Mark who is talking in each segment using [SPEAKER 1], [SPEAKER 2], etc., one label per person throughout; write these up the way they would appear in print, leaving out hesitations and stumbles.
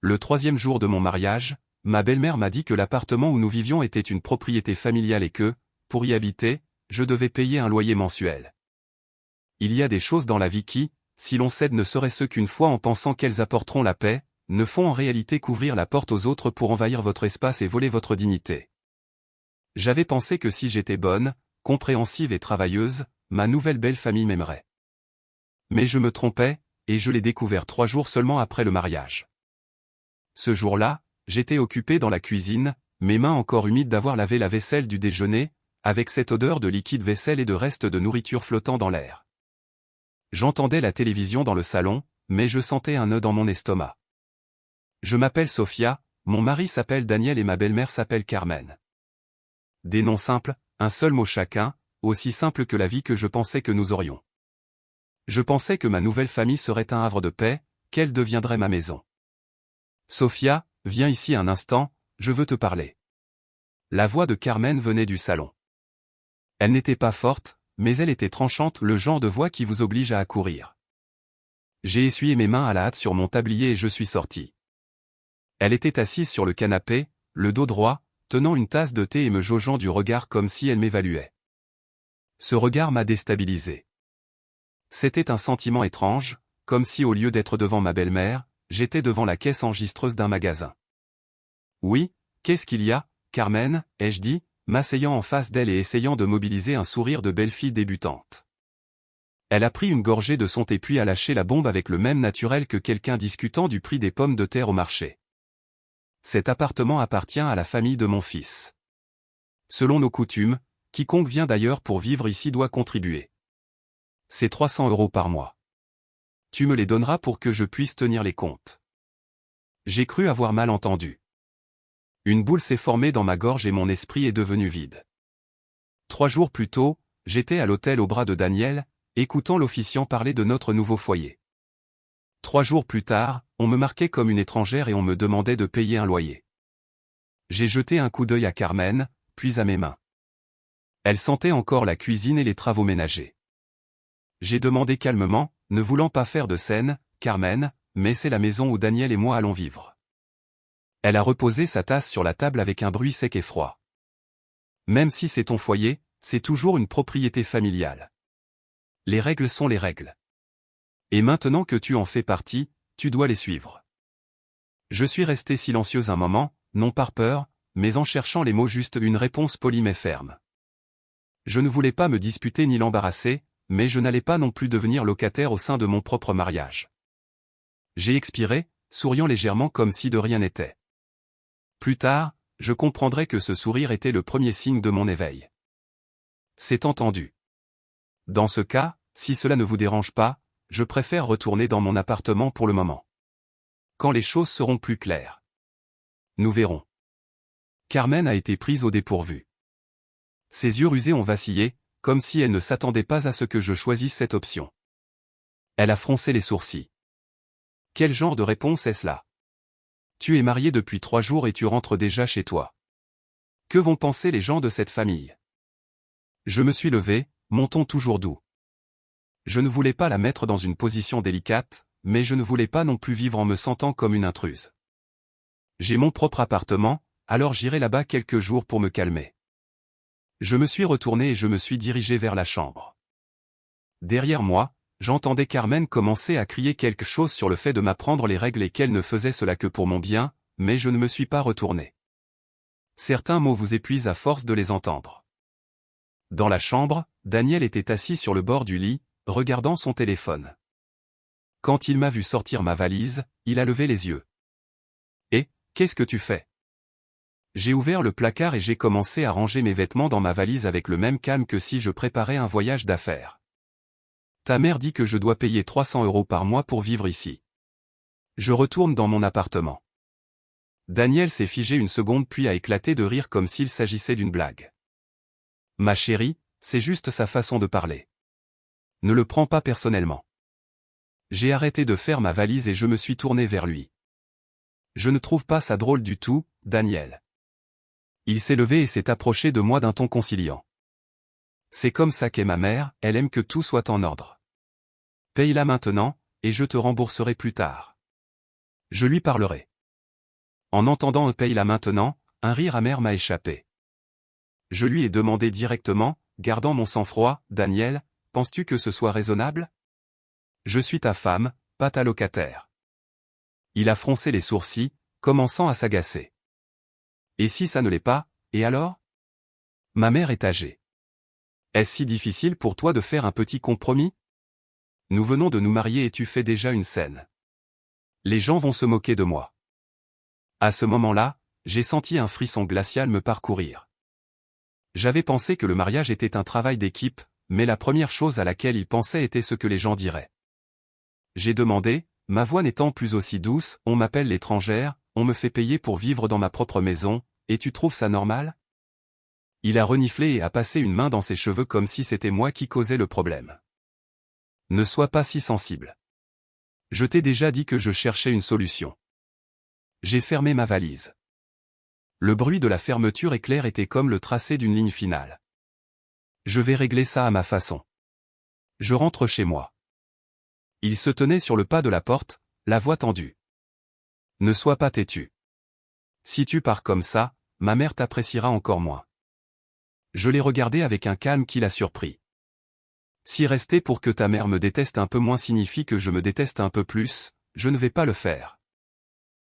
[SPEAKER 1] Le 3e jour de mon mariage, ma belle-mère m'a dit que l'appartement où nous vivions était une propriété familiale et que, pour y habiter, je devais payer un loyer mensuel. Il y a des choses dans la vie qui, si l'on cède ne serait-ce qu'une fois en pensant qu'elles apporteront la paix, ne font en réalité qu'ouvrir la porte aux autres pour envahir votre espace et voler votre dignité. J'avais pensé que si j'étais bonne, compréhensive et travailleuse, ma nouvelle belle famille m'aimerait. Mais je me trompais, et je l'ai découvert 3 jours seulement après le mariage. Ce jour-là, j'étais occupé dans la cuisine, mes mains encore humides d'avoir lavé la vaisselle du déjeuner, avec cette odeur de liquide vaisselle et de restes de nourriture flottant dans l'air. J'entendais la télévision dans le salon, mais je sentais un nœud dans mon estomac. Je m'appelle Sophia, mon mari s'appelle Daniel et ma belle-mère s'appelle Carmen. Des noms simples, un seul mot chacun, aussi simple que la vie que je pensais que nous aurions. Je pensais que ma nouvelle famille serait un havre de paix, qu'elle deviendrait ma maison. Sophia, viens ici un instant, je veux te parler. La voix de Carmen venait du salon. Elle n'était pas forte, mais elle était tranchante, le genre de voix qui vous oblige à accourir. J'ai essuyé mes mains à la hâte sur mon tablier et je suis sorti. Elle était assise sur le canapé, le dos droit, tenant une tasse de thé et me jaugeant du regard comme si elle m'évaluait. Ce regard m'a déstabilisé. C'était un sentiment étrange, comme si au lieu d'être devant ma belle-mère, j'étais devant la caisse enregistreuse d'un magasin. Oui, qu'est-ce qu'il y a, Carmen, ai-je dit, m'asseyant en face d'elle et essayant de mobiliser un sourire de belle fille débutante. Elle a pris une gorgée de son thé puis a lâché la bombe avec le même naturel que quelqu'un discutant du prix des pommes de terre au marché. Cet appartement appartient à la famille de mon fils. Selon nos coutumes, quiconque vient d'ailleurs pour vivre ici doit contribuer. C'est 300 € par mois. Tu me les donneras pour que je puisse tenir les comptes. J'ai cru avoir mal entendu. Une boule s'est formée dans ma gorge et mon esprit est devenu vide. 3 jours plus tôt, j'étais à l'hôtel au bras de Daniel, écoutant l'officiant parler de notre nouveau foyer. 3 jours plus tard, on me marquait comme une étrangère et on me demandait de payer un loyer. J'ai jeté un coup d'œil à Carmen, puis à mes mains. Elle sentait encore la cuisine et les travaux ménagers. J'ai demandé calmement, ne voulant pas faire de scène, Carmen, mais c'est la maison où Daniel et moi allons vivre. Elle a reposé sa tasse sur la table avec un bruit sec et froid. Même si c'est ton foyer, c'est toujours une propriété familiale. Les règles sont les règles. Et maintenant que tu en fais partie, tu dois les suivre. Je suis resté silencieuse un moment, non par peur, mais en cherchant les mots justes, une réponse polie mais ferme. Je ne voulais pas me disputer ni l'embarrasser, mais je n'allais pas non plus devenir locataire au sein de mon propre mariage. J'ai expiré, souriant légèrement comme si de rien n'était. Plus tard, je comprendrai que ce sourire était le premier signe de mon éveil. C'est entendu. Dans ce cas, si cela ne vous dérange pas, je préfère retourner dans mon appartement pour le moment. Quand les choses seront plus claires. Nous verrons. Carmen a été prise au dépourvu. Ses yeux rusés ont vacillé, comme si elle ne s'attendait pas à ce que je choisisse cette option. Elle a froncé les sourcils. Quel genre de réponse est-ce là? Tu es marié depuis 3 jours et tu rentres déjà chez toi. Que vont penser les gens de cette famille? Je me suis levé, mon ton toujours doux. Je ne voulais pas la mettre dans une position délicate, mais je ne voulais pas non plus vivre en me sentant comme une intruse. J'ai mon propre appartement, alors j'irai là-bas quelques jours pour me calmer. Je me suis retourné et je me suis dirigé vers la chambre. Derrière moi, j'entendais Carmen commencer à crier quelque chose sur le fait de m'apprendre les règles et qu'elle ne faisait cela que pour mon bien, mais je ne me suis pas retourné. Certains mots vous épuisent à force de les entendre. Dans la chambre, Daniel était assis sur le bord du lit, regardant son téléphone. Quand il m'a vu sortir ma valise, il a levé les yeux. « Et, qu'est-ce que tu fais ?» J'ai ouvert le placard et j'ai commencé à ranger mes vêtements dans ma valise avec le même calme que si je préparais un voyage d'affaires. Ta mère dit que je dois payer 300 € par mois pour vivre ici. Je retourne dans mon appartement. Daniel s'est figé une seconde puis a éclaté de rire comme s'il s'agissait d'une blague. Ma chérie, c'est juste sa façon de parler. Ne le prends pas personnellement. J'ai arrêté de faire ma valise et je me suis tourné vers lui. Je ne trouve pas ça drôle du tout, Daniel. Il s'est levé et s'est approché de moi d'un ton conciliant. C'est comme ça qu'est ma mère, elle aime que tout soit en ordre. Paye-la maintenant, et je te rembourserai plus tard. Je lui parlerai. En entendant un paye là maintenant, un rire amer m'a échappé. Je lui ai demandé directement, gardant mon sang-froid, Daniel, penses-tu que ce soit raisonnable? Je suis ta femme, pas ta locataire. Il a froncé les sourcils, commençant à s'agacer. Et si ça ne l'est pas, et alors? Ma mère est âgée. Est-ce si difficile pour toi de faire un petit compromis? Nous venons de nous marier et tu fais déjà une scène. Les gens vont se moquer de moi. À ce moment-là, j'ai senti un frisson glacial me parcourir. J'avais pensé que le mariage était un travail d'équipe, mais la première chose à laquelle il pensait était ce que les gens diraient. J'ai demandé, ma voix n'étant plus aussi douce, on m'appelle l'étrangère, on me fait payer pour vivre dans ma propre maison, et tu trouves ça normal? Il a reniflé et a passé une main dans ses cheveux comme si c'était moi qui causais le problème. Ne sois pas si sensible. Je t'ai déjà dit que je cherchais une solution. J'ai fermé ma valise. Le bruit de la fermeture éclair était comme le tracé d'une ligne finale. Je vais régler ça à ma façon. Je rentre chez moi. Il se tenait sur le pas de la porte, la voix tendue. Ne sois pas têtu. Si tu pars comme ça, ma mère t'appréciera encore moins. Je l'ai regardé avec un calme qui l'a surpris. Si rester pour que ta mère me déteste un peu moins signifie que je me déteste un peu plus, je ne vais pas le faire.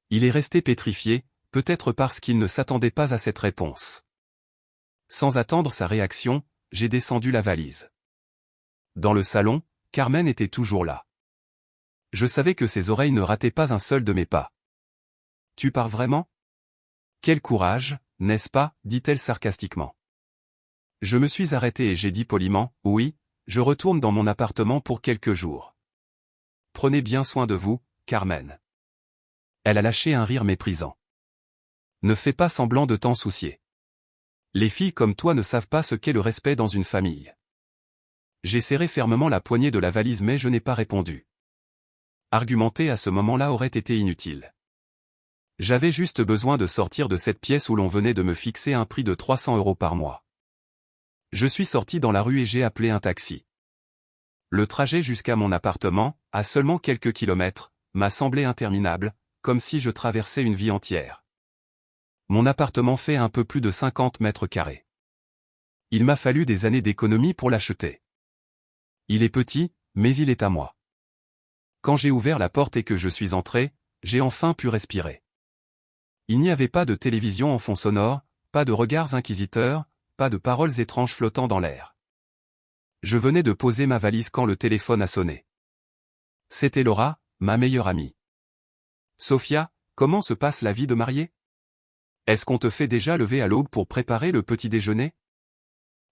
[SPEAKER 1] Il est resté pétrifié, peut-être parce qu'il ne s'attendait pas à cette réponse. Sans attendre sa réaction, j'ai descendu la valise. Dans le salon, Carmen était toujours là. Je savais que ses oreilles ne rataient pas un seul de mes pas. « Tu pars vraiment? Quel courage, n'est-ce pas ?» dit-elle sarcastiquement. Je me suis arrêté et j'ai dit poliment, « Oui, je retourne dans mon appartement pour quelques jours. Prenez bien soin de vous, Carmen. » Elle a lâché un rire méprisant. « Ne fais pas semblant de t'en soucier. Les filles comme toi ne savent pas ce qu'est le respect dans une famille. » J'ai serré fermement la poignée de la valise mais je n'ai pas répondu. Argumenter à ce moment-là aurait été inutile. J'avais juste besoin de sortir de cette pièce où l'on venait de me fixer un prix de 300 € par mois. Je suis sorti dans la rue et j'ai appelé un taxi. Le trajet jusqu'à mon appartement, à seulement quelques kilomètres, m'a semblé interminable, comme si je traversais une vie entière. Mon appartement fait un peu plus de 50 mètres carrés. Il m'a fallu des années d'économie pour l'acheter. Il est petit, mais il est à moi. Quand j'ai ouvert la porte et que je suis entré, j'ai enfin pu respirer. Il n'y avait pas de télévision en fond sonore, pas de regards inquisiteurs, pas de paroles étranges flottant dans l'air. Je venais de poser ma valise quand le téléphone a sonné. C'était Laura, ma meilleure amie. « Sophia, comment se passe la vie de mariée? Est-ce qu'on te fait déjà lever à l'aube pour préparer le petit déjeuner? »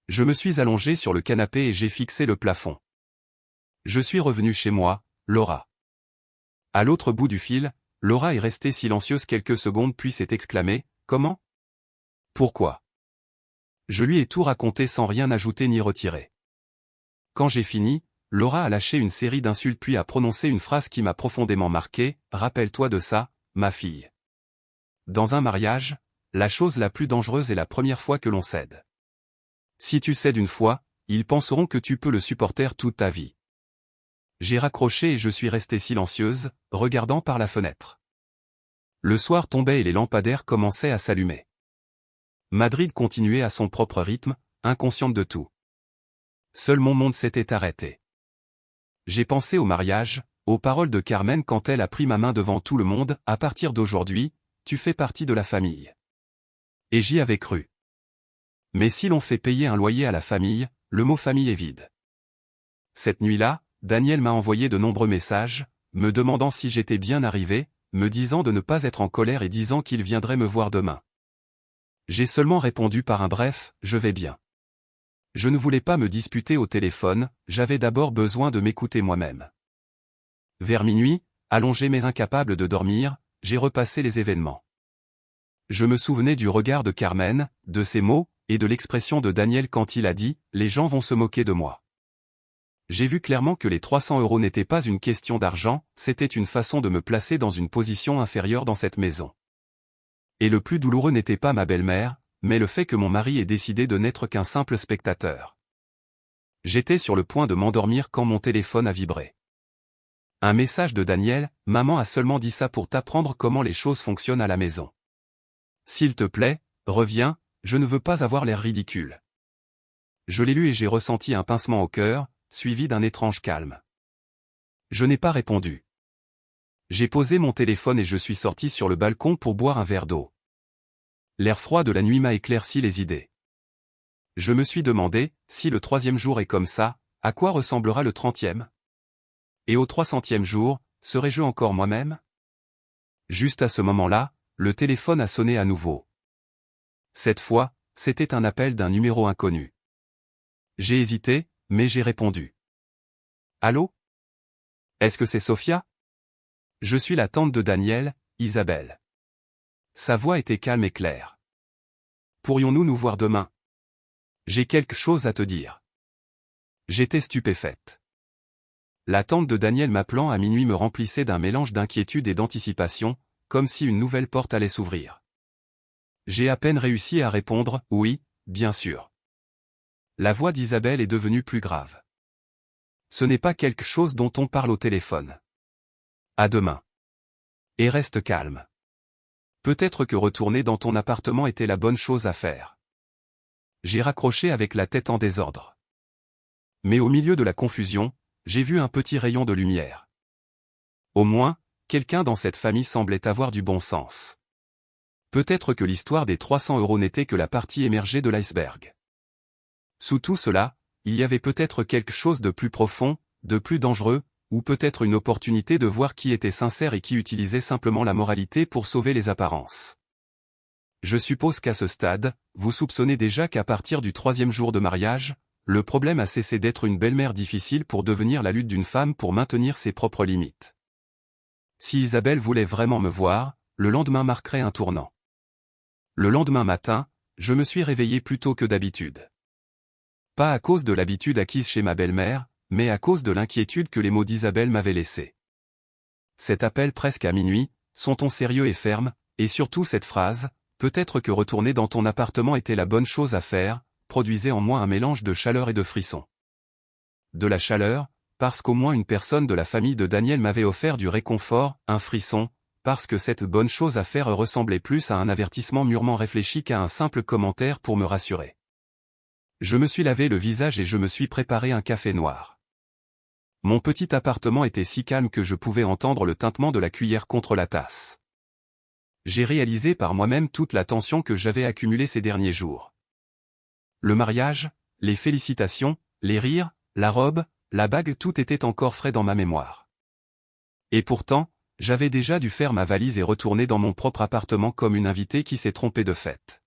[SPEAKER 1] Je me suis allongé sur le canapé et j'ai fixé le plafond. Je suis revenu chez moi, Laura. À l'autre bout du fil, Laura est restée silencieuse quelques secondes puis s'est exclamée, « Comment? Pourquoi? » Je lui ai tout raconté sans rien ajouter ni retirer. Quand j'ai fini, Laura a lâché une série d'insultes puis a prononcé une phrase qui m'a profondément marqué, « Rappelle-toi de ça, ma fille. Dans un mariage, la chose la plus dangereuse est la première fois que l'on cède. Si tu cèdes une fois, ils penseront que tu peux le supporter toute ta vie. » J'ai raccroché et je suis restée silencieuse, regardant par la fenêtre. Le soir tombait et les lampadaires commençaient à s'allumer. Madrid continuait à son propre rythme, inconsciente de tout. Seul mon monde s'était arrêté. J'ai pensé au mariage, aux paroles de Carmen quand elle a pris ma main devant tout le monde, « À partir d'aujourd'hui, tu fais partie de la famille. » Et j'y avais cru. Mais si l'on fait payer un loyer à la famille, le mot famille est vide. Cette nuit-là, Daniel m'a envoyé de nombreux messages, me demandant si j'étais bien arrivé, me disant de ne pas être en colère et disant qu'il viendrait me voir demain. J'ai seulement répondu par un bref « Je vais bien ». Je ne voulais pas me disputer au téléphone, j'avais d'abord besoin de m'écouter moi-même. Vers minuit, allongé mais incapable de dormir, j'ai repassé les événements. Je me souvenais du regard de Carmen, de ses mots, et de l'expression de Daniel quand il a dit « Les gens vont se moquer de moi ». J'ai vu clairement que les 300 € n'étaient pas une question d'argent, c'était une façon de me placer dans une position inférieure dans cette maison. Et le plus douloureux n'était pas ma belle-mère, mais le fait que mon mari ait décidé de n'être qu'un simple spectateur. J'étais sur le point de m'endormir quand mon téléphone a vibré. Un message de Daniel, maman a seulement dit ça pour t'apprendre comment les choses fonctionnent à la maison. S'il te plaît, reviens, je ne veux pas avoir l'air ridicule. Je l'ai lu et j'ai ressenti un pincement au cœur, suivi d'un étrange calme. Je n'ai pas répondu. J'ai posé mon téléphone et je suis sorti sur le balcon pour boire un verre d'eau. L'air froid de la nuit m'a éclairci les idées. Je me suis demandé, si le 3e jour est comme ça, à quoi ressemblera le 30e? Et au 300e jour, serai-je encore moi-même? Juste à ce moment-là, le téléphone a sonné à nouveau. Cette fois, c'était un appel d'un numéro inconnu. J'ai hésité, mais j'ai répondu. Allô? Est-ce que c'est Sophia? Je suis la tante de Daniel, Isabelle. Sa voix était calme et claire. Pourrions-nous nous voir demain? J'ai quelque chose à te dire. J'étais stupéfaite. La tante de Daniel m'appelant à minuit me remplissait d'un mélange d'inquiétude et d'anticipation, comme si une nouvelle porte allait s'ouvrir. J'ai à peine réussi à répondre « Oui, bien sûr ». La voix d'Isabelle est devenue plus grave. Ce n'est pas quelque chose dont on parle au téléphone. À demain. Et reste calme. Peut-être que retourner dans ton appartement était la bonne chose à faire. J'ai raccroché avec la tête en désordre. Mais au milieu de la confusion, j'ai vu un petit rayon de lumière. Au moins, quelqu'un dans cette famille semblait avoir du bon sens. Peut-être que l'histoire des 300 € n'était que la partie émergée de l'iceberg. Sous tout cela, il y avait peut-être quelque chose de plus profond, de plus dangereux, ou peut-être une opportunité de voir qui était sincère et qui utilisait simplement la moralité pour sauver les apparences. Je suppose qu'à ce stade, vous soupçonnez déjà qu'à partir du 3e jour de mariage, le problème a cessé d'être une belle-mère difficile pour devenir la lutte d'une femme pour maintenir ses propres limites. Si Isabelle voulait vraiment me voir, le lendemain marquerait un tournant. Le lendemain matin, je me suis réveillé plus tôt que d'habitude. Pas à cause de l'habitude acquise chez ma belle-mère, mais à cause de l'inquiétude que les mots d'Isabelle m'avaient laissée. Cet appel presque à minuit, son ton sérieux et ferme, et surtout cette phrase, peut-être que retourner dans ton appartement était la bonne chose à faire, produisait en moi un mélange de chaleur et de frisson. De la chaleur, parce qu'au moins une personne de la famille de Daniel m'avait offert du réconfort, un frisson, parce que cette bonne chose à faire ressemblait plus à un avertissement mûrement réfléchi qu'à un simple commentaire pour me rassurer. Je me suis lavé le visage et je me suis préparé un café noir. Mon petit appartement était si calme que je pouvais entendre le tintement de la cuillère contre la tasse. J'ai réalisé par moi-même toute la tension que j'avais accumulée ces derniers jours. Le mariage, les félicitations, les rires, la robe, la bague, tout était encore frais dans ma mémoire. Et pourtant, j'avais déjà dû faire ma valise et retourner dans mon propre appartement comme une invitée qui s'est trompée de fête.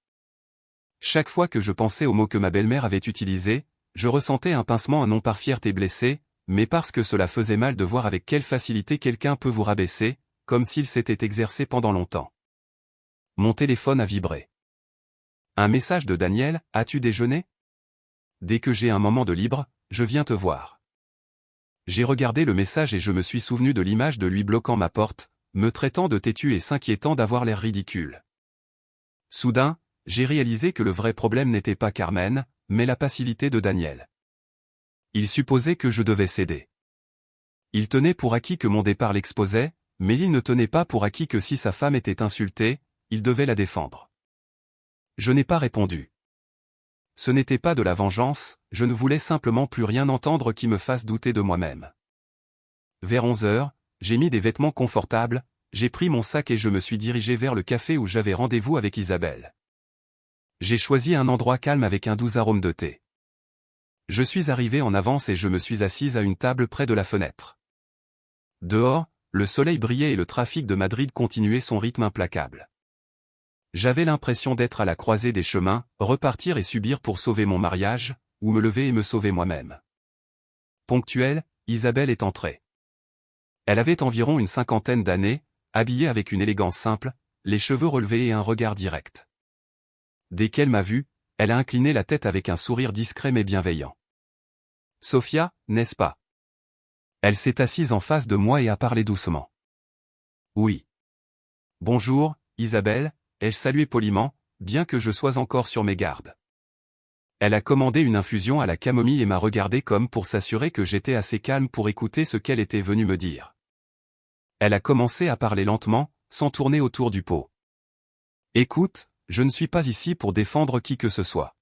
[SPEAKER 1] Chaque fois que je pensais aux mots que ma belle-mère avait utilisés, je ressentais un pincement non par fierté blessée, mais parce que cela faisait mal de voir avec quelle facilité quelqu'un peut vous rabaisser, comme s'il s'était exercé pendant longtemps. Mon téléphone a vibré. Un message de Daniel, « As-tu déjeuné? Dès que j'ai un moment de libre, je viens te voir. » J'ai regardé le message et je me suis souvenu de l'image de lui bloquant ma porte, me traitant de têtu et s'inquiétant d'avoir l'air ridicule. Soudain, j'ai réalisé que le vrai problème n'était pas Carmen, mais la passivité de Daniel. Il supposait que je devais céder. Il tenait pour acquis que mon départ l'exposait, mais il ne tenait pas pour acquis que si sa femme était insultée, il devait la défendre. Je n'ai pas répondu. Ce n'était pas de la vengeance, je ne voulais simplement plus rien entendre qui me fasse douter de moi-même. Vers 11 heures, j'ai mis des vêtements confortables, j'ai pris mon sac et je me suis dirigé vers le café où j'avais rendez-vous avec Isabelle. J'ai choisi un endroit calme avec un doux arôme de thé. Je suis arrivé en avance et je me suis assise à une table près de la fenêtre. Dehors, le soleil brillait et le trafic de Madrid continuait son rythme implacable. J'avais l'impression d'être à la croisée des chemins, repartir et subir pour sauver mon mariage, ou me lever et me sauver moi-même. Ponctuelle, Isabelle est entrée. Elle avait environ une 50aine d'années, habillée avec une élégance simple, les cheveux relevés et un regard direct. Dès qu'elle m'a vu, elle a incliné la tête avec un sourire discret mais bienveillant. « Sophia, n'est-ce pas ?» Elle s'est assise en face de moi et a parlé doucement. « Oui. »« Bonjour, Isabelle », ai-je salué poliment, bien que je sois encore sur mes gardes. Elle a commandé une infusion à la camomille et m'a regardé comme pour s'assurer que j'étais assez calme pour écouter ce qu'elle était venue me dire. Elle a commencé à parler lentement, sans tourner autour du pot. Écoute, je ne suis pas ici pour défendre qui que ce soit.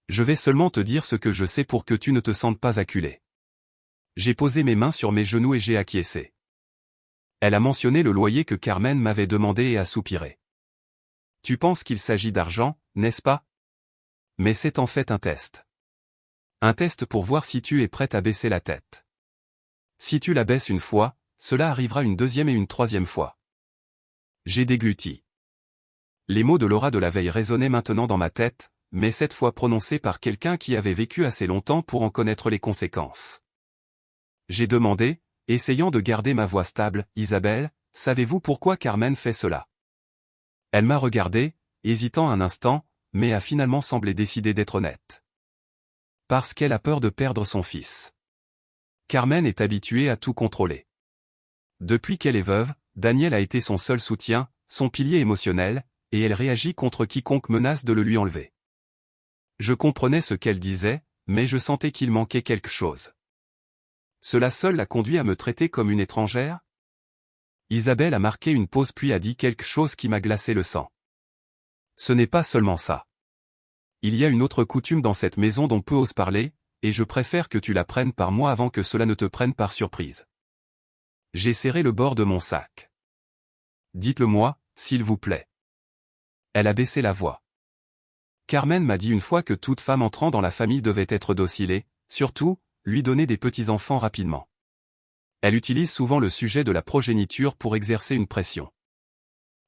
[SPEAKER 1] Je vais seulement te dire ce que je sais pour que tu ne te sentes pas acculé. J'ai posé mes mains sur mes genoux et j'ai acquiescé. Elle a mentionné le loyer que Carmen m'avait demandé et a soupiré. Tu penses qu'il s'agit d'argent, n'est-ce pas? Mais c'est en fait un test. Un test pour voir si tu es prête à baisser la tête. Si tu la baisses une fois, cela arrivera une deuxième et une troisième fois. J'ai dégluti. Les mots de Laura de la veille résonnaient maintenant dans ma tête, mais cette fois prononcés par quelqu'un qui avait vécu assez longtemps pour en connaître les conséquences. J'ai demandé, essayant de garder ma voix stable, Isabelle, savez-vous pourquoi Carmen fait cela? Elle m'a regardé, hésitant un instant, mais a finalement semblé décider d'être honnête. Parce qu'elle a peur de perdre son fils. Carmen est habituée à tout contrôler. Depuis qu'elle est veuve, Daniel a été son seul soutien, son pilier émotionnel, et elle réagit contre quiconque menace de le lui enlever. Je comprenais ce qu'elle disait, mais je sentais qu'il manquait quelque chose. Cela seul l'a conduit à me traiter comme une étrangère? Isabelle a marqué une pause puis a dit quelque chose qui m'a glacé le sang. Ce n'est pas seulement ça. Il y a une autre coutume dans cette maison dont peu osent parler, et je préfère que tu l'apprennes par moi avant que cela ne te prenne par surprise. J'ai serré le bord de mon sac. Dites-le-moi, s'il vous plaît. Elle a baissé la voix. Carmen m'a dit une fois que toute femme entrant dans la famille devait être docile et, surtout, lui donner des petits-enfants rapidement. Elle utilise souvent le sujet de la progéniture pour exercer une pression.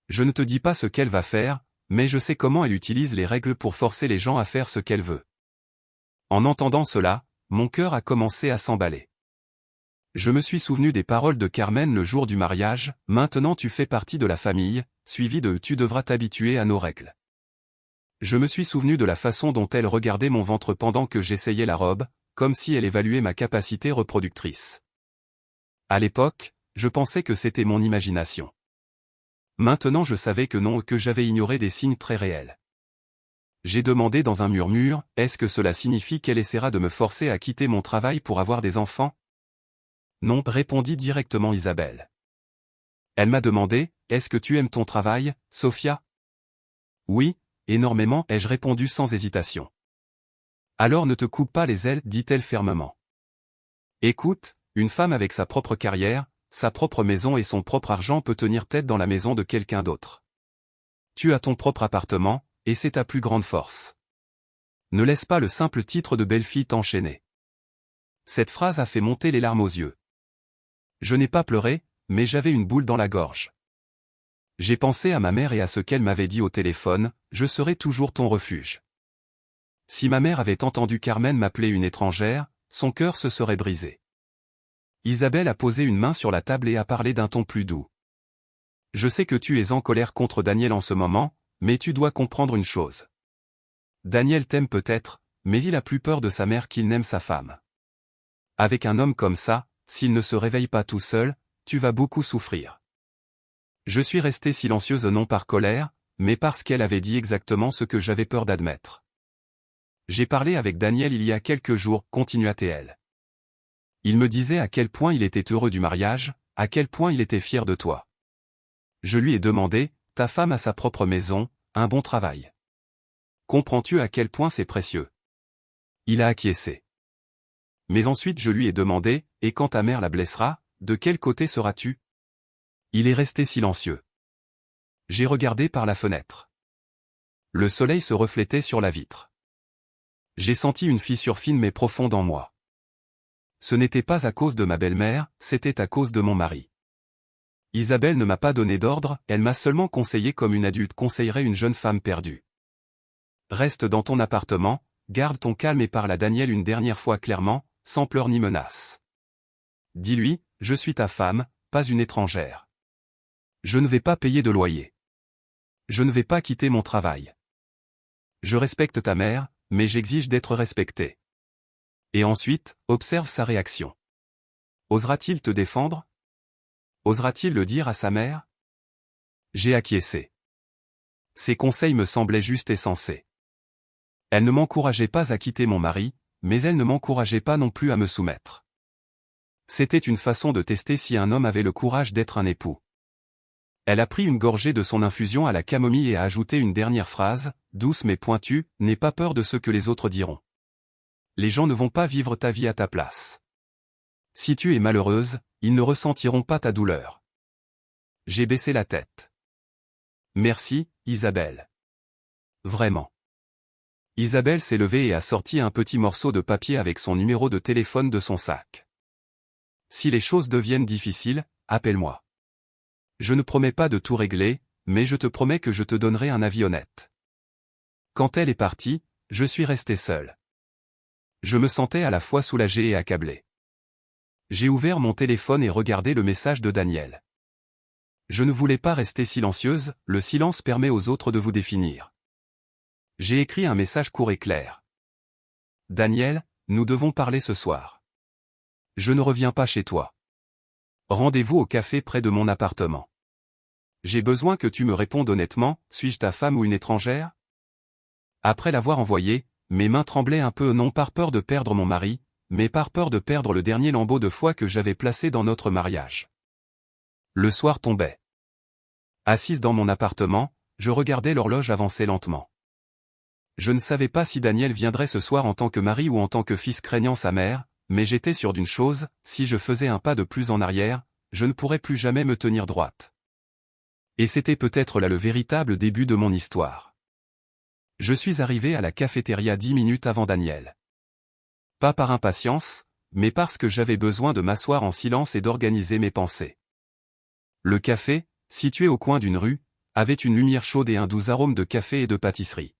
[SPEAKER 1] Je ne te dis pas ce qu'elle va faire, mais je sais comment elle utilise les règles pour forcer les gens à faire ce qu'elle veut. En entendant cela, mon cœur a commencé à s'emballer. Je me suis souvenu des paroles de Carmen le jour du mariage, maintenant tu fais partie de la famille, suivi de tu devras t'habituer à nos règles. Je me suis souvenu de la façon dont elle regardait mon ventre pendant que j'essayais la robe, comme si elle évaluait ma capacité reproductrice. À l'époque, je pensais que c'était mon imagination. Maintenant je savais que non, que j'avais ignoré des signes très réels. J'ai demandé dans un murmure, est-ce que cela signifie qu'elle essaiera de me forcer à quitter mon travail pour avoir des enfants? Non, répondit directement Isabelle. Elle m'a demandé, est-ce que tu aimes ton travail, Sophia? Oui, énormément, ai-je répondu sans hésitation. Alors ne te coupe pas les ailes, dit-elle fermement. Écoute, une femme avec sa propre carrière, sa propre maison et son propre argent peut tenir tête dans la maison de quelqu'un d'autre. Tu as ton propre appartement, et c'est ta plus grande force. Ne laisse pas le simple titre de belle-fille t'enchaîner. Cette phrase a fait monter les larmes aux yeux. Je n'ai pas pleuré, mais j'avais une boule dans la gorge. J'ai pensé à ma mère et à ce qu'elle m'avait dit au téléphone, je serai toujours ton refuge. Si ma mère avait entendu Carmen m'appeler une étrangère, son cœur se serait brisé. Isabelle a posé une main sur la table et a parlé d'un ton plus doux. Je sais que tu es en colère contre Daniel en ce moment, mais tu dois comprendre une chose. Daniel t'aime peut-être, mais il a plus peur de sa mère qu'il n'aime sa femme. Avec un homme comme ça, s'il ne se réveille pas tout seul, tu vas beaucoup souffrir. Je suis restée silencieuse non par colère, mais parce qu'elle avait dit exactement ce que j'avais peur d'admettre. J'ai parlé avec Daniel il y a quelques jours, continua-t-elle. Il me disait à quel point il était heureux du mariage, à quel point il était fier de toi. Je lui ai demandé, ta femme a sa propre maison, un bon travail. Comprends-tu à quel point c'est précieux? Il a acquiescé. Mais ensuite je lui ai demandé, et quand ta mère la blessera, de quel côté seras-tu? Il est resté silencieux. J'ai regardé par la fenêtre. Le soleil se reflétait sur la vitre. J'ai senti une fissure fine mais profonde en moi. Ce n'était pas à cause de ma belle-mère, c'était à cause de mon mari. Isabelle ne m'a pas donné d'ordre, elle m'a seulement conseillé comme une adulte conseillerait une jeune femme perdue. Reste dans ton appartement, garde ton calme et parle à Daniel une dernière fois clairement, sans pleurs ni menaces. Dis-lui, je suis ta femme, pas une étrangère. Je ne vais pas payer de loyer. Je ne vais pas quitter mon travail. Je respecte ta mère, mais j'exige d'être respecté. Et ensuite, observe sa réaction. Osera-t-il te défendre? Osera-t-il le dire à sa mère? J'ai acquiescé. Ses conseils me semblaient justes et sensés. Elle ne m'encourageait pas à quitter mon mari, mais elle ne m'encourageait pas non plus à me soumettre. C'était une façon de tester si un homme avait le courage d'être un époux. Elle a pris une gorgée de son infusion à la camomille et a ajouté une dernière phrase, douce mais pointue, « N'aie pas peur de ce que les autres diront. Les gens ne vont pas vivre ta vie à ta place. Si tu es malheureuse, ils ne ressentiront pas ta douleur. » J'ai baissé la tête. Merci, Isabelle. Vraiment. Isabelle s'est levée et a sorti un petit morceau de papier avec son numéro de téléphone de son sac. Si les choses deviennent difficiles, appelle-moi. Je ne promets pas de tout régler, mais je te promets que je te donnerai un avis honnête. Quand elle est partie, je suis resté seul. Je me sentais à la fois soulagé et accablé. J'ai ouvert mon téléphone et regardé le message de Daniel. Je ne voulais pas rester silencieuse, le silence permet aux autres de vous définir. J'ai écrit un message court et clair. Daniel, nous devons parler ce soir. Je ne reviens pas chez toi. Rendez-vous au café près de mon appartement. J'ai besoin que tu me répondes honnêtement, suis-je ta femme ou une étrangère? Après l'avoir envoyé, mes mains tremblaient un peu non par peur de perdre mon mari, mais par peur de perdre le dernier lambeau de foi que j'avais placé dans notre mariage. Le soir tombait. Assise dans mon appartement, je regardais l'horloge avancer lentement. Je ne savais pas si Daniel viendrait ce soir en tant que mari ou en tant que fils craignant sa mère, mais j'étais sûr d'une chose, si je faisais un pas de plus en arrière, je ne pourrais plus jamais me tenir droite. Et c'était peut-être là le véritable début de mon histoire. Je suis arrivé à la cafétéria 10 minutes avant Daniel. Pas par impatience, mais parce que j'avais besoin de m'asseoir en silence et d'organiser mes pensées. Le café, situé au coin d'une rue, avait une lumière chaude et un doux arôme de café et de pâtisserie.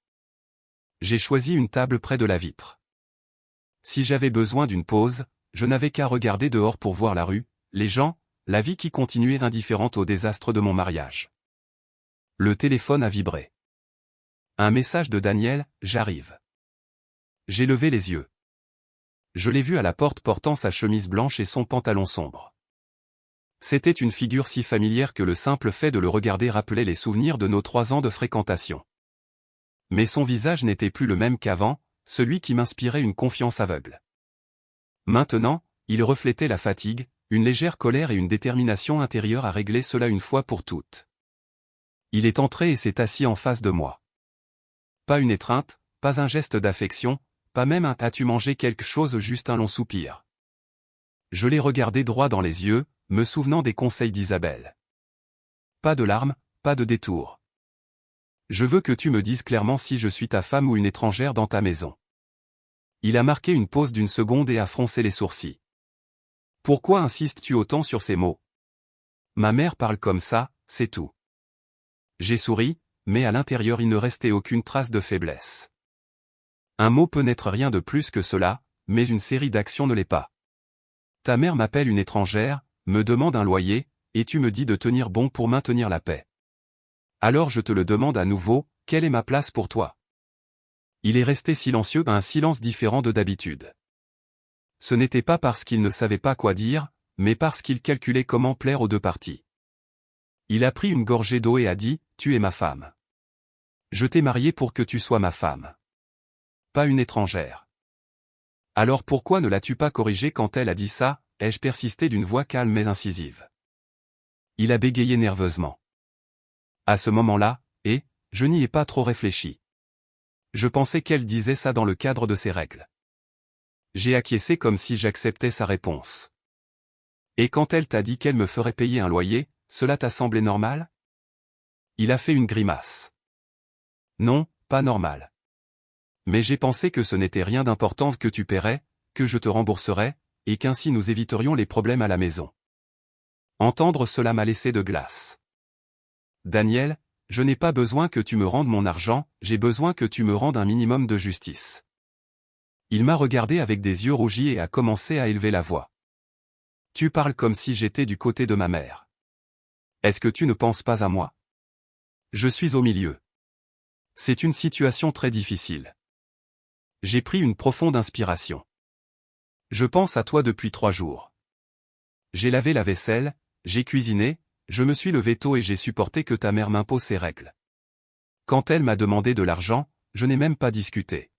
[SPEAKER 1] J'ai choisi une table près de la vitre. Si j'avais besoin d'une pause, je n'avais qu'à regarder dehors pour voir la rue, les gens, la vie qui continuait indifférente au désastre de mon mariage. Le téléphone a vibré. Un message de Daniel, j'arrive. J'ai levé les yeux. Je l'ai vu à la porte portant sa chemise blanche et son pantalon sombre. C'était une figure si familière que le simple fait de le regarder rappelait les souvenirs de nos 3 ans de fréquentation. Mais son visage n'était plus le même qu'avant, celui qui m'inspirait une confiance aveugle. Maintenant, il reflétait la fatigue, une légère colère et une détermination intérieure à régler cela une fois pour toutes. Il est entré et s'est assis en face de moi. Pas une étreinte, pas un geste d'affection, pas même un « as-tu mangé quelque chose ?» juste un long soupir. Je l'ai regardé droit dans les yeux, me souvenant des conseils d'Isabelle. Pas de larmes, pas de détour. Je veux que tu me dises clairement si je suis ta femme ou une étrangère dans ta maison. Il a marqué une pause d'1 seconde et a froncé les sourcils. Pourquoi insistes-tu autant sur ces mots? Ma mère parle comme ça, c'est tout. J'ai souri, mais à l'intérieur il ne restait aucune trace de faiblesse. Un mot peut n'être rien de plus que cela, mais une série d'actions ne l'est pas. Ta mère m'appelle une étrangère, me demande un loyer, et tu me dis de tenir bon pour maintenir la paix. Alors je te le demande à nouveau, quelle est ma place pour toi? Il est resté silencieux, un silence différent de d'habitude. Ce n'était pas parce qu'il ne savait pas quoi dire, mais parce qu'il calculait comment plaire aux deux parties. Il a pris une gorgée d'eau et a dit, « Tu es ma femme. Je t'ai mariée pour que tu sois ma femme. Pas une étrangère. » Alors pourquoi ne l'as-tu pas corrigée quand elle a dit ça? Ai-je persisté d'une voix calme mais incisive. Il a bégayé nerveusement. À ce moment-là, je n'y ai pas trop réfléchi. Je pensais qu'elle disait ça dans le cadre de ses règles. J'ai acquiescé comme si j'acceptais sa réponse. Et quand elle t'a dit qu'elle me ferait payer un loyer, cela t'a semblé normal? Il a fait une grimace. Non, pas normal. Mais j'ai pensé que ce n'était rien d'important que tu paierais, que je te rembourserais, et qu'ainsi nous éviterions les problèmes à la maison. Entendre cela m'a laissé de glace. Daniel, je n'ai pas besoin que tu me rendes mon argent, j'ai besoin que tu me rendes un minimum de justice. Il m'a regardé avec des yeux rougis et a commencé à élever la voix. Tu parles comme si j'étais du côté de ma mère. Est-ce que tu ne penses pas à moi? Je suis au milieu. C'est une situation très difficile. J'ai pris une profonde inspiration. Je pense à toi depuis 3 jours. J'ai lavé la vaisselle, j'ai cuisiné, je me suis levé tôt et j'ai supporté que ta mère m'impose ses règles. Quand elle m'a demandé de l'argent, je n'ai même pas discuté.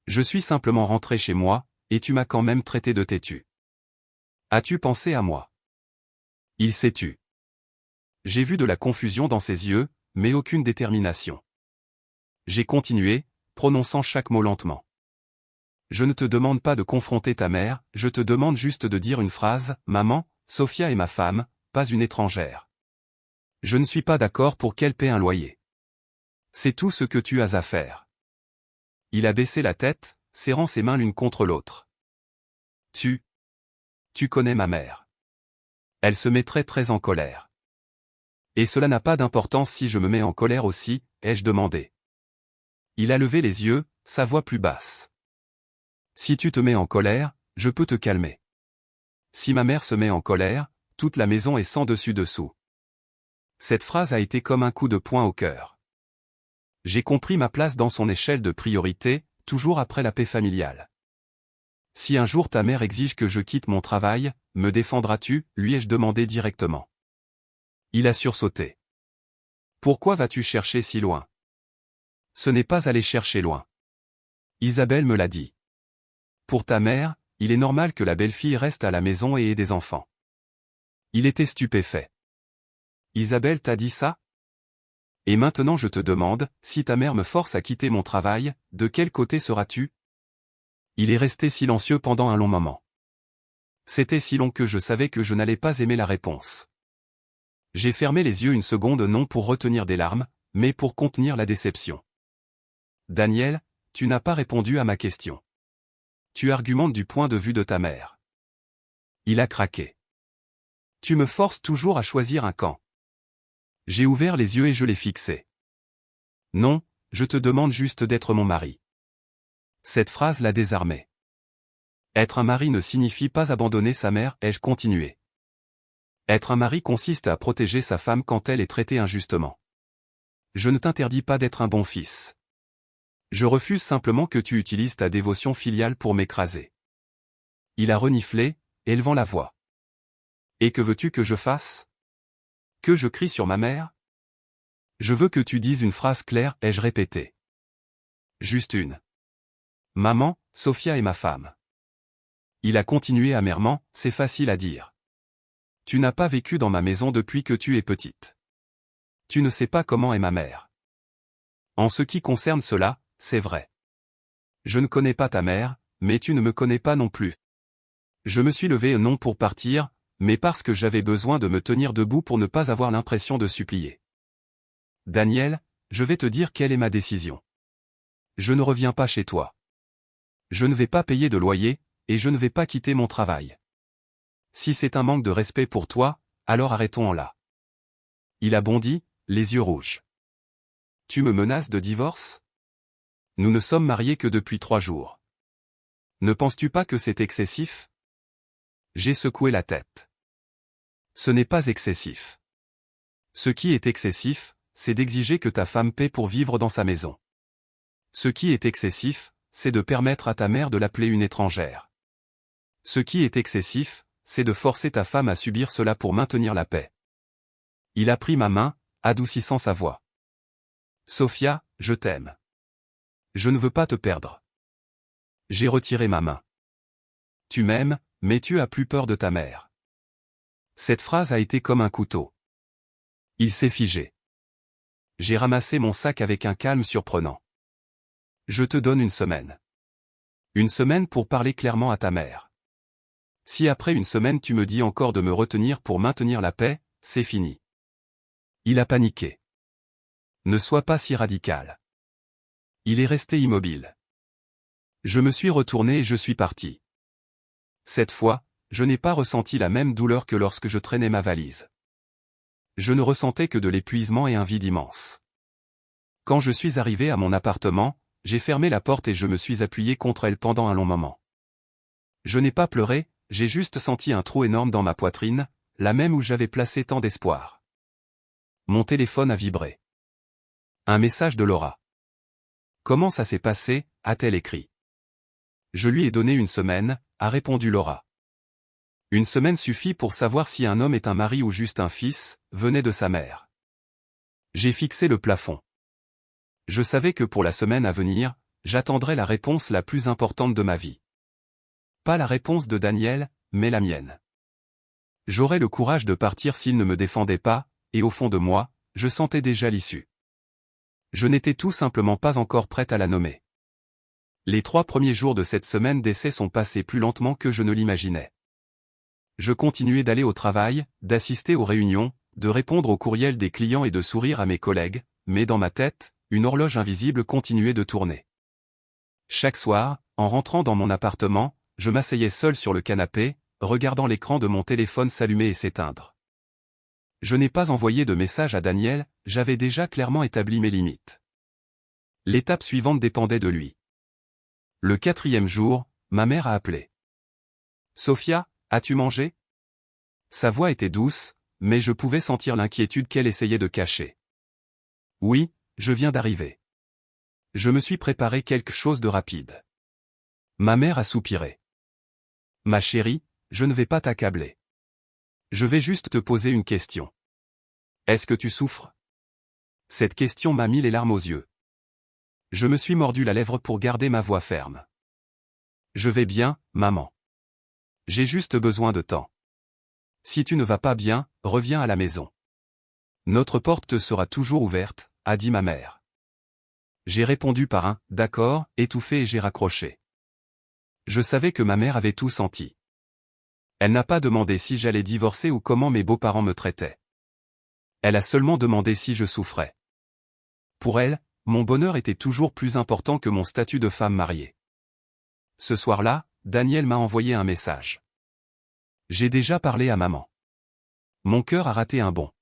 [SPEAKER 1] Je suis simplement rentré chez moi, et tu m'as quand même traité de têtu. As-tu pensé à moi? Il s'est tu. J'ai vu de la confusion dans ses yeux, mais aucune détermination. J'ai continué, prononçant chaque mot lentement. Je ne te demande pas de confronter ta mère, je te demande juste de dire une phrase, maman, Sophia est ma femme, pas une étrangère. Je ne suis pas d'accord pour qu'elle paie un loyer. C'est tout ce que tu as à faire. Il a baissé la tête, serrant ses mains l'une contre l'autre. Tu connais ma mère. Elle se mettrait très en colère. Et cela n'a pas d'importance si je me mets en colère aussi, ai-je demandé. Il a levé les yeux, sa voix plus basse. Si tu te mets en colère, je peux te calmer. Si ma mère se met en colère, toute la maison est sans dessus-dessous. Cette phrase a été comme un coup de poing au cœur. J'ai compris ma place dans son échelle de priorité, toujours après la paix familiale. Si un jour ta mère exige que je quitte mon travail, me défendras-tu, lui ai-je demandé directement. Il a sursauté. Pourquoi vas-tu chercher si loin? Ce n'est pas aller chercher loin. Isabelle me l'a dit. Pour ta mère, il est normal que la belle-fille reste à la maison et ait des enfants. Il était stupéfait. Isabelle t'a dit ça? Et maintenant je te demande, si ta mère me force à quitter mon travail, de quel côté seras-tu? Il est resté silencieux pendant un long moment. C'était si long que je savais que je n'allais pas aimer la réponse. J'ai fermé les yeux une seconde non pour retenir des larmes, mais pour contenir la déception. Daniel, tu n'as pas répondu à ma question. Tu argumentes du point de vue de ta mère. Il a craqué. Tu me forces toujours à choisir un camp. J'ai ouvert les yeux et je l'ai fixé. Non, je te demande juste d'être mon mari. Cette phrase l'a désarmé. Être un mari ne signifie pas abandonner sa mère, ai-je continué. Être un mari consiste à protéger sa femme quand elle est traitée injustement. Je ne t'interdis pas d'être un bon fils. Je refuse simplement que tu utilises ta dévotion filiale pour m'écraser. Il a reniflé, élevant la voix. Et que veux-tu que je fasse? Que je crie sur ma mère? Je veux que tu dises une phrase claire, ai-je répété. Juste une. Maman, Sophia est ma femme. Il a continué amèrement, c'est facile à dire. Tu n'as pas vécu dans ma maison depuis que tu es petite. Tu ne sais pas comment est ma mère. En ce qui concerne cela, c'est vrai. Je ne connais pas ta mère, mais tu ne me connais pas non plus. Je me suis levé non pour partir, mais parce que j'avais besoin de me tenir debout pour ne pas avoir l'impression de supplier. Daniel, je vais te dire quelle est ma décision. Je ne reviens pas chez toi. Je ne vais pas payer de loyer, et je ne vais pas quitter mon travail. Si c'est un manque de respect pour toi, alors arrêtons-en là. Il a bondi, les yeux rouges. Tu me menaces de divorce? Nous ne sommes mariés que depuis 3 jours. Ne penses-tu pas que c'est excessif? J'ai secoué la tête. Ce n'est pas excessif. Ce qui est excessif, c'est d'exiger que ta femme paie pour vivre dans sa maison. Ce qui est excessif, c'est de permettre à ta mère de l'appeler une étrangère. Ce qui est excessif, c'est de forcer ta femme à subir cela pour maintenir la paix. Il a pris ma main, adoucissant sa voix. Sophia, je t'aime. Je ne veux pas te perdre. J'ai retiré ma main. Tu m'aimes, mais tu as plus peur de ta mère. Cette phrase a été comme un couteau. Il s'est figé. J'ai ramassé mon sac avec un calme surprenant. Je te donne une semaine. Une semaine pour parler clairement à ta mère. Si après une semaine tu me dis encore de me retenir pour maintenir la paix, c'est fini. Il a paniqué. Ne sois pas si radical. Il est resté immobile. Je me suis retourné et je suis parti. Cette fois, je n'ai pas ressenti la même douleur que lorsque je traînais ma valise. Je ne ressentais que de l'épuisement et un vide immense. Quand je suis arrivé à mon appartement, j'ai fermé la porte et je me suis appuyé contre elle pendant un long moment. Je n'ai pas pleuré, j'ai juste senti un trou énorme dans ma poitrine, la même où j'avais placé tant d'espoir. Mon téléphone a vibré. Un message de Laura. Comment ça s'est passé, a-t-elle écrit. Je lui ai donné une semaine, a répondu Laura. Une semaine suffit pour savoir si un homme est un mari ou juste un fils, venait de sa mère. J'ai fixé le plafond. Je savais que pour la semaine à venir, j'attendrais la réponse la plus importante de ma vie. Pas la réponse de Daniel, mais la mienne. J'aurais le courage de partir s'il ne me défendait pas, et au fond de moi, je sentais déjà l'issue. Je n'étais tout simplement pas encore prête à la nommer. Les 3 premiers jours de cette semaine d'essai sont passés plus lentement que je ne l'imaginais. Je continuais d'aller au travail, d'assister aux réunions, de répondre aux courriels des clients et de sourire à mes collègues, mais dans ma tête, une horloge invisible continuait de tourner. Chaque soir, en rentrant dans mon appartement, je m'asseyais seul sur le canapé, regardant l'écran de mon téléphone s'allumer et s'éteindre. Je n'ai pas envoyé de message à Daniel, j'avais déjà clairement établi mes limites. L'étape suivante dépendait de lui. Le 4e jour, ma mère a appelé. « Sophia, as-tu mangé ?» Sa voix était douce, mais je pouvais sentir l'inquiétude qu'elle essayait de cacher. « Oui, je viens d'arriver. Je me suis préparé quelque chose de rapide. » Ma mère a soupiré. « Ma chérie, je ne vais pas t'accabler. Je vais juste te poser une question. Est-ce que tu souffres ?» Cette question m'a mis les larmes aux yeux. Je me suis mordu la lèvre pour garder ma voix ferme. « Je vais bien, maman. J'ai juste besoin de temps. Si tu ne vas pas bien, reviens à la maison. Notre porte te sera toujours ouverte, » a dit ma mère. J'ai répondu par un « d'accord » étouffé et j'ai raccroché. Je savais que ma mère avait tout senti. Elle n'a pas demandé si j'allais divorcer ou comment mes beaux-parents me traitaient. Elle a seulement demandé si je souffrais. Pour elle, mon bonheur était toujours plus important que mon statut de femme mariée. Ce soir-là, Daniel m'a envoyé un message. J'ai déjà parlé à maman. Mon cœur a raté un bond.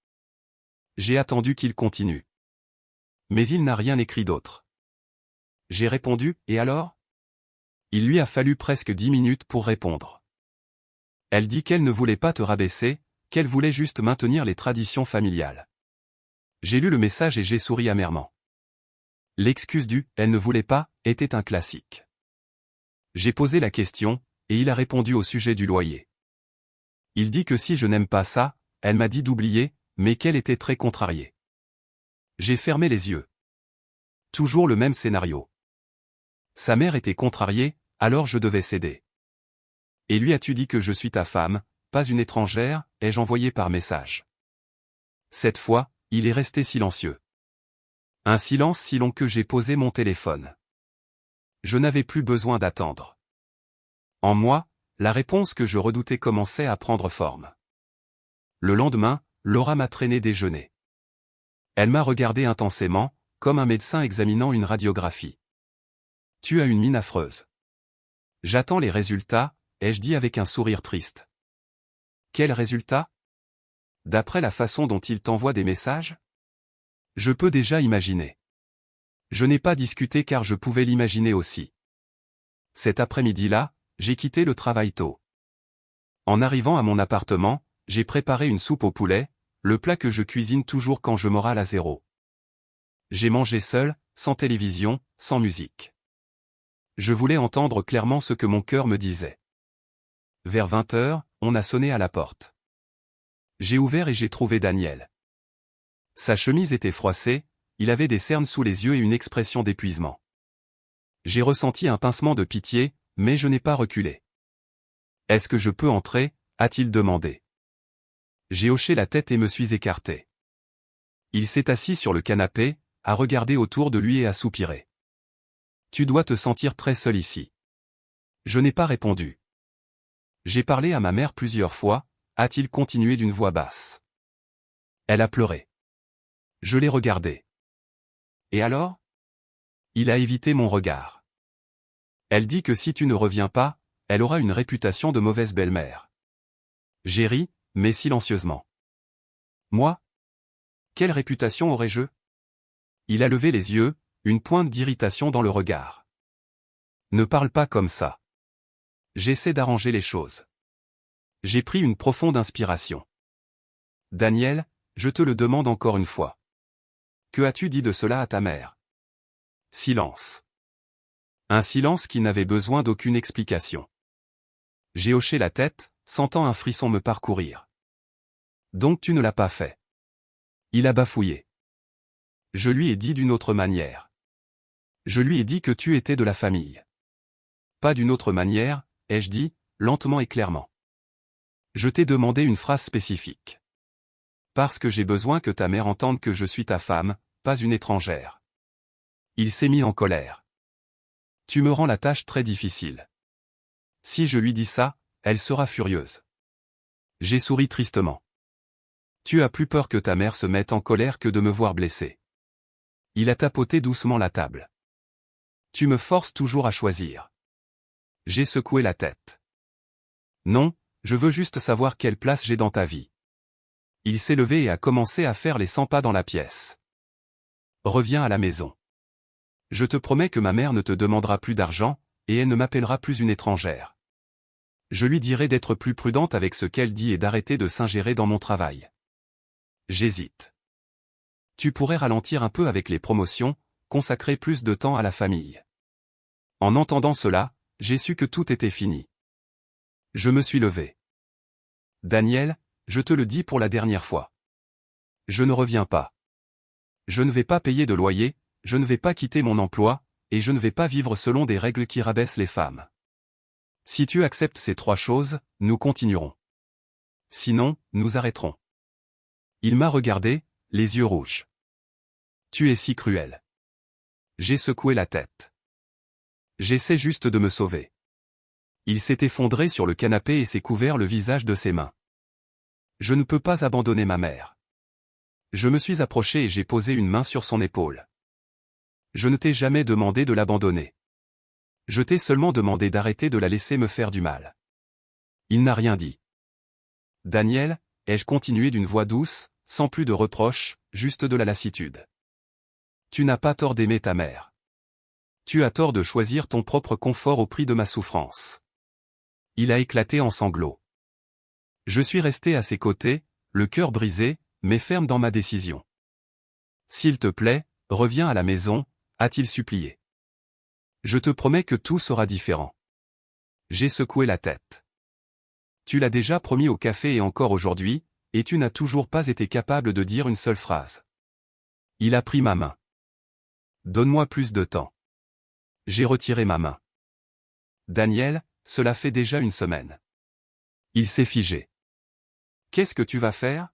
[SPEAKER 1] J'ai attendu qu'il continue. Mais il n'a rien écrit d'autre. J'ai répondu, et alors ? Il lui a fallu presque 10 minutes pour répondre. Elle dit qu'elle ne voulait pas te rabaisser, qu'elle voulait juste maintenir les traditions familiales. J'ai lu le message et j'ai souri amèrement. L'excuse du « elle ne voulait pas » était un classique. J'ai posé la question, et il a répondu au sujet du loyer. Il dit que si je n'aime pas ça, elle m'a dit d'oublier, mais qu'elle était très contrariée. J'ai fermé les yeux. Toujours le même scénario. Sa mère était contrariée, alors je devais céder. Et lui as-tu dit que je suis ta femme, pas une étrangère, ai-je envoyé par message. Cette fois, il est resté silencieux. Un silence si long que j'ai posé mon téléphone. Je n'avais plus besoin d'attendre. En moi, la réponse que je redoutais commençait à prendre forme. Le lendemain, Laura m'a traîné déjeuner. Elle m'a regardé intensément, comme un médecin examinant une radiographie. « Tu as une mine affreuse. »« J'attends les résultats », ai-je dit avec un sourire triste. « Quels résultats ? D'après la façon dont il t'envoie des messages ? Je peux déjà imaginer. » Je n'ai pas discuté car je pouvais l'imaginer aussi. Cet après-midi-là, j'ai quitté le travail tôt. En arrivant à mon appartement, j'ai préparé une soupe au poulet, le plat que je cuisine toujours quand je morale à zéro. J'ai mangé seul, sans télévision, sans musique. Je voulais entendre clairement ce que mon cœur me disait. Vers 20h, on a sonné à la porte. J'ai ouvert et j'ai trouvé Daniel. Sa chemise était froissée, il avait des cernes sous les yeux et une expression d'épuisement. J'ai ressenti un pincement de pitié, mais je n'ai pas reculé. « Est-ce que je peux entrer ?» a-t-il demandé. J'ai hoché la tête et me suis écarté. Il s'est assis sur le canapé, a regardé autour de lui et a soupiré. « Tu dois te sentir très seul ici. » Je n'ai pas répondu. J'ai parlé à ma mère plusieurs fois, a-t-il continué d'une voix basse. Elle a pleuré. Je l'ai regardée. Et alors ? Il a évité mon regard. Elle dit que si tu ne reviens pas, elle aura une réputation de mauvaise belle-mère. J'ai ri, mais silencieusement. Moi ? Quelle réputation aurais-je ? Il a levé les yeux, une pointe d'irritation dans le regard. Ne parle pas comme ça. J'essaie d'arranger les choses. J'ai pris une profonde inspiration. Daniel, je te le demande encore une fois. Que as-tu dit de cela à ta mère ? Silence. Un silence qui n'avait besoin d'aucune explication. J'ai hoché la tête, sentant un frisson me parcourir. Donc tu ne l'as pas fait. Il a bafouillé. Je lui ai dit d'une autre manière. Je lui ai dit que tu étais de la famille. Pas d'une autre manière, ai-je dit, lentement et clairement. Je t'ai demandé une phrase spécifique. Parce que j'ai besoin que ta mère entende que je suis ta femme, pas une étrangère. Il s'est mis en colère. Tu me rends la tâche très difficile. Si je lui dis ça, elle sera furieuse. J'ai souri tristement. Tu as plus peur que ta mère se mette en colère que de me voir blessé. Il a tapoté doucement la table. Tu me forces toujours à choisir. J'ai secoué la tête. Non, je veux juste savoir quelle place j'ai dans ta vie. Il s'est levé et a commencé à faire les 100 pas dans la pièce. Reviens à la maison. Je te promets que ma mère ne te demandera plus d'argent, et elle ne m'appellera plus une étrangère. Je lui dirai d'être plus prudente avec ce qu'elle dit et d'arrêter de s'ingérer dans mon travail. J'hésite. Tu pourrais ralentir un peu avec les promotions, consacrer plus de temps à la famille. En entendant cela, j'ai su que tout était fini. Je me suis levé. Daniel, je te le dis pour la dernière fois. Je ne reviens pas. Je ne vais pas payer de loyer, je ne vais pas quitter mon emploi, et je ne vais pas vivre selon des règles qui rabaissent les femmes. Si tu acceptes ces 3 choses, nous continuerons. Sinon, nous arrêterons. Il m'a regardé, les yeux rouges. Tu es si cruel. J'ai secoué la tête. J'essaie juste de me sauver. Il s'est effondré sur le canapé et s'est couvert le visage de ses mains. Je ne peux pas abandonner ma mère. Je me suis approché et j'ai posé une main sur son épaule. Je ne t'ai jamais demandé de l'abandonner. Je t'ai seulement demandé d'arrêter de la laisser me faire du mal. Il n'a rien dit. Daniel, ai-je continué d'une voix douce, sans plus de reproches, juste de la lassitude. Tu n'as pas tort d'aimer ta mère. Tu as tort de choisir ton propre confort au prix de ma souffrance. Il a éclaté en sanglots. Je suis resté à ses côtés, le cœur brisé, mais ferme dans ma décision. S'il te plaît, reviens à la maison, a-t-il supplié. Je te promets que tout sera différent. J'ai secoué la tête. Tu l'as déjà promis au café et encore aujourd'hui, et tu n'as toujours pas été capable de dire une seule phrase. Il a pris ma main. Donne-moi plus de temps. J'ai retiré ma main. Daniel, cela fait déjà une semaine. Il s'est figé. Qu'est-ce que tu vas faire?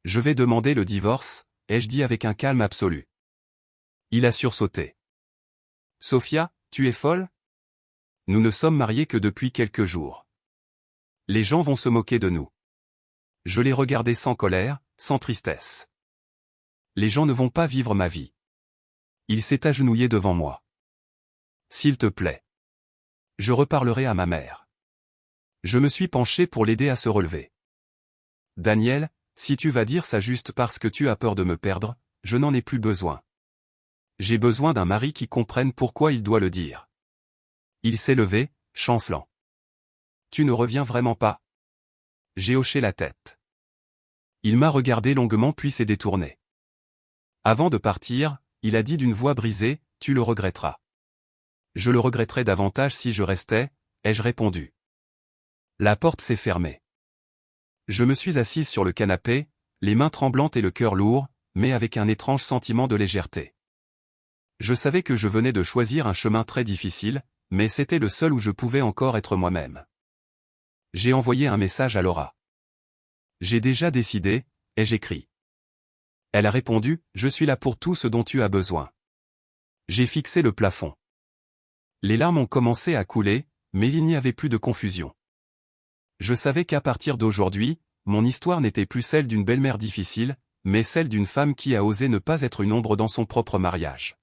[SPEAKER 1] Je vais demander le divorce, ai-je dit avec un calme absolu. Il a sursauté. Sophia, tu es folle? Nous ne sommes mariés que depuis quelques jours. Les gens vont se moquer de nous. Je l'ai regardé sans colère, sans tristesse. Les gens ne vont pas vivre ma vie. Il s'est agenouillé devant moi. S'il te plaît. Je reparlerai à ma mère. Je me suis penché pour l'aider à se relever. Daniel, si tu vas dire ça juste parce que tu as peur de me perdre, je n'en ai plus besoin. J'ai besoin d'un mari qui comprenne pourquoi il doit le dire. Il s'est levé, chancelant. Tu ne reviens vraiment pas? J'ai hoché la tête. Il m'a regardé longuement puis s'est détourné. Avant de partir, il a dit d'une voix brisée, tu le regretteras. Je le regretterais davantage si je restais, ai-je répondu. La porte s'est fermée. Je me suis assise sur le canapé, les mains tremblantes et le cœur lourd, mais avec un étrange sentiment de légèreté. Je savais que je venais de choisir un chemin très difficile, mais c'était le seul où je pouvais encore être moi-même. J'ai envoyé un message à Laura. J'ai déjà décidé, ai-je écrit. Elle a répondu, je suis là pour tout ce dont tu as besoin. J'ai fixé le plafond. Les larmes ont commencé à couler, mais il n'y avait plus de confusion. Je savais qu'à partir d'aujourd'hui, mon histoire n'était plus celle d'une belle-mère difficile, mais celle d'une femme qui a osé ne pas être une ombre dans son propre mariage.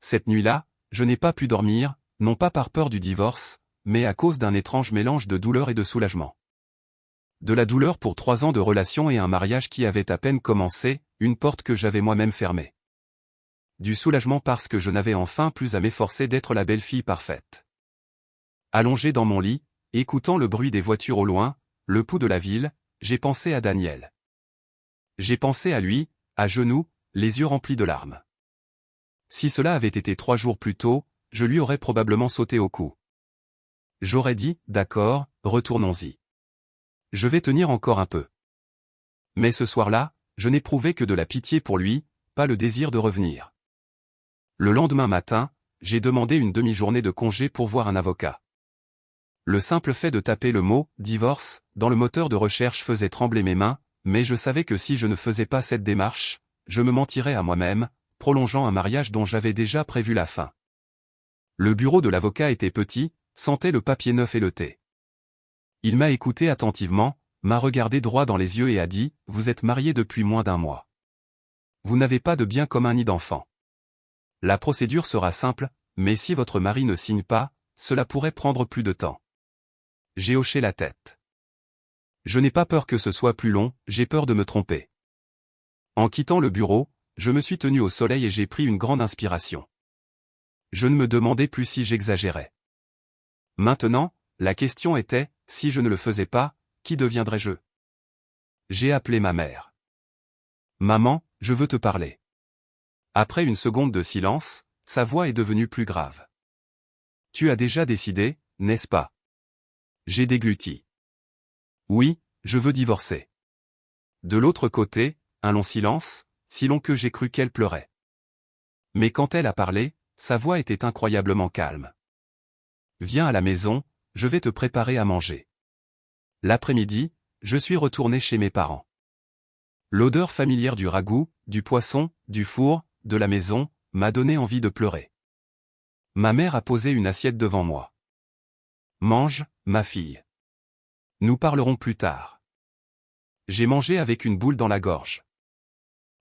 [SPEAKER 1] Cette nuit-là, je n'ai pas pu dormir, non pas par peur du divorce, mais à cause d'un étrange mélange de douleur et de soulagement. De la douleur pour 3 ans de relation et un mariage qui avait à peine commencé, une porte que j'avais moi-même fermée. Du soulagement parce que je n'avais enfin plus à m'efforcer d'être la belle-fille parfaite. Allongé dans mon lit, écoutant le bruit des voitures au loin, le pouls de la ville, j'ai pensé à Daniel. J'ai pensé à lui, à genoux, les yeux remplis de larmes. Si cela avait été 3 jours plus tôt, je lui aurais probablement sauté au cou. J'aurais dit, d'accord, retournons-y. Je vais tenir encore un peu. Mais ce soir-là, je n'éprouvais que de la pitié pour lui, pas le désir de revenir. Le lendemain matin, j'ai demandé une demi-journée de congé pour voir un avocat. Le simple fait de taper le mot « divorce » dans le moteur de recherche faisait trembler mes mains, mais je savais que si je ne faisais pas cette démarche, je me mentirais à moi-même, prolongeant un mariage dont j'avais déjà prévu la fin. Le bureau de l'avocat était petit, sentait le papier neuf et le thé. Il m'a écouté attentivement, m'a regardé droit dans les yeux et a dit « Vous êtes marié depuis moins d'1 mois. Vous n'avez pas de bien commun ni d'enfant. La procédure sera simple, mais si votre mari ne signe pas, cela pourrait prendre plus de temps. » J'ai hoché la tête. Je n'ai pas peur que ce soit plus long, j'ai peur de me tromper. En quittant le bureau, je me suis tenu au soleil et j'ai pris une grande inspiration. Je ne me demandais plus si j'exagérais. Maintenant, la question était, si je ne le faisais pas, qui deviendrais-je? J'ai appelé ma mère. Maman, je veux te parler. Après une seconde de silence, sa voix est devenue plus grave. Tu as déjà décidé, n'est-ce pas? J'ai dégluti. Oui, je veux divorcer. De l'autre côté, un long silence, si long que j'ai cru qu'elle pleurait. Mais quand elle a parlé, sa voix était incroyablement calme. Viens à la maison, je vais te préparer à manger. L'après-midi, je suis retourné chez mes parents. L'odeur familière du ragoût, du poisson, du four, de la maison, m'a donné envie de pleurer. Ma mère a posé une assiette devant moi. Mange, ma fille. Nous parlerons plus tard. J'ai mangé avec une boule dans la gorge.